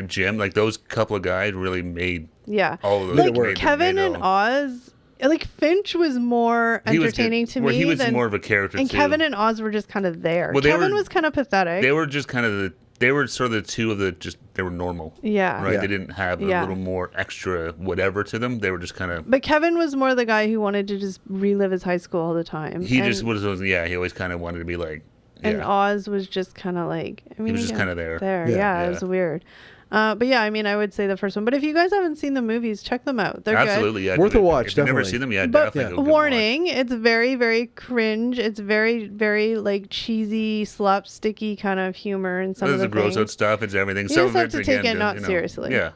Jim, like those couple of guys really made. Yeah. All of those. Like Kevin and Oz, like Finch was more entertaining to me. He was more of a character and too. Kevin and Oz were just kind of there. Well, Kevin was kind of pathetic. They were just kind of they were sort of the two of they were normal. Yeah. Right? Yeah. They didn't have a little more extra whatever to them. They were just kind of. But Kevin was more the guy who wanted to just relive his high school all the time. He just was, he always kind of wanted to be like. And Oz was just kind of like, I mean, he was just kind of there. Yeah, it was weird. But yeah, I mean, I would say the first one. But if you guys haven't seen the movies, check them out. They're absolutely good. Yeah, worth a watch. If you've never seen them, definitely. But warning, it's very, very cringe. It's very, very like cheesy, slapsticky kind of humor and some of the gross out stuff. It's everything. You just have to take it not seriously. Yeah.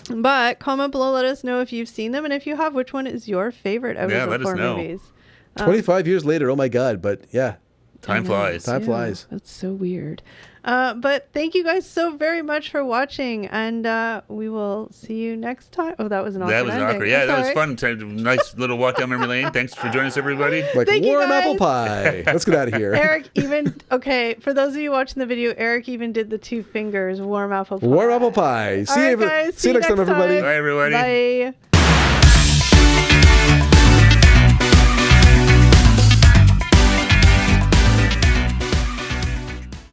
But comment below. Let us know if you've seen them, and if you have, which one is your favorite out of the four movies. 25 years later. Oh my God! But yeah. Time flies. Time flies. That's so weird. But thank you guys so very much for watching, and we will see you next time. Oh, that was an awkward ending. That was awkward. Yeah, that was fun. Nice little walk down memory lane. Thanks for joining us, everybody. Like warm apple pie. Let's get out of here. Eric for those of you watching the video, Eric even did the 2 fingers warm apple pie. Warm apple pie. See you next time, everybody. Bye, everybody. Bye.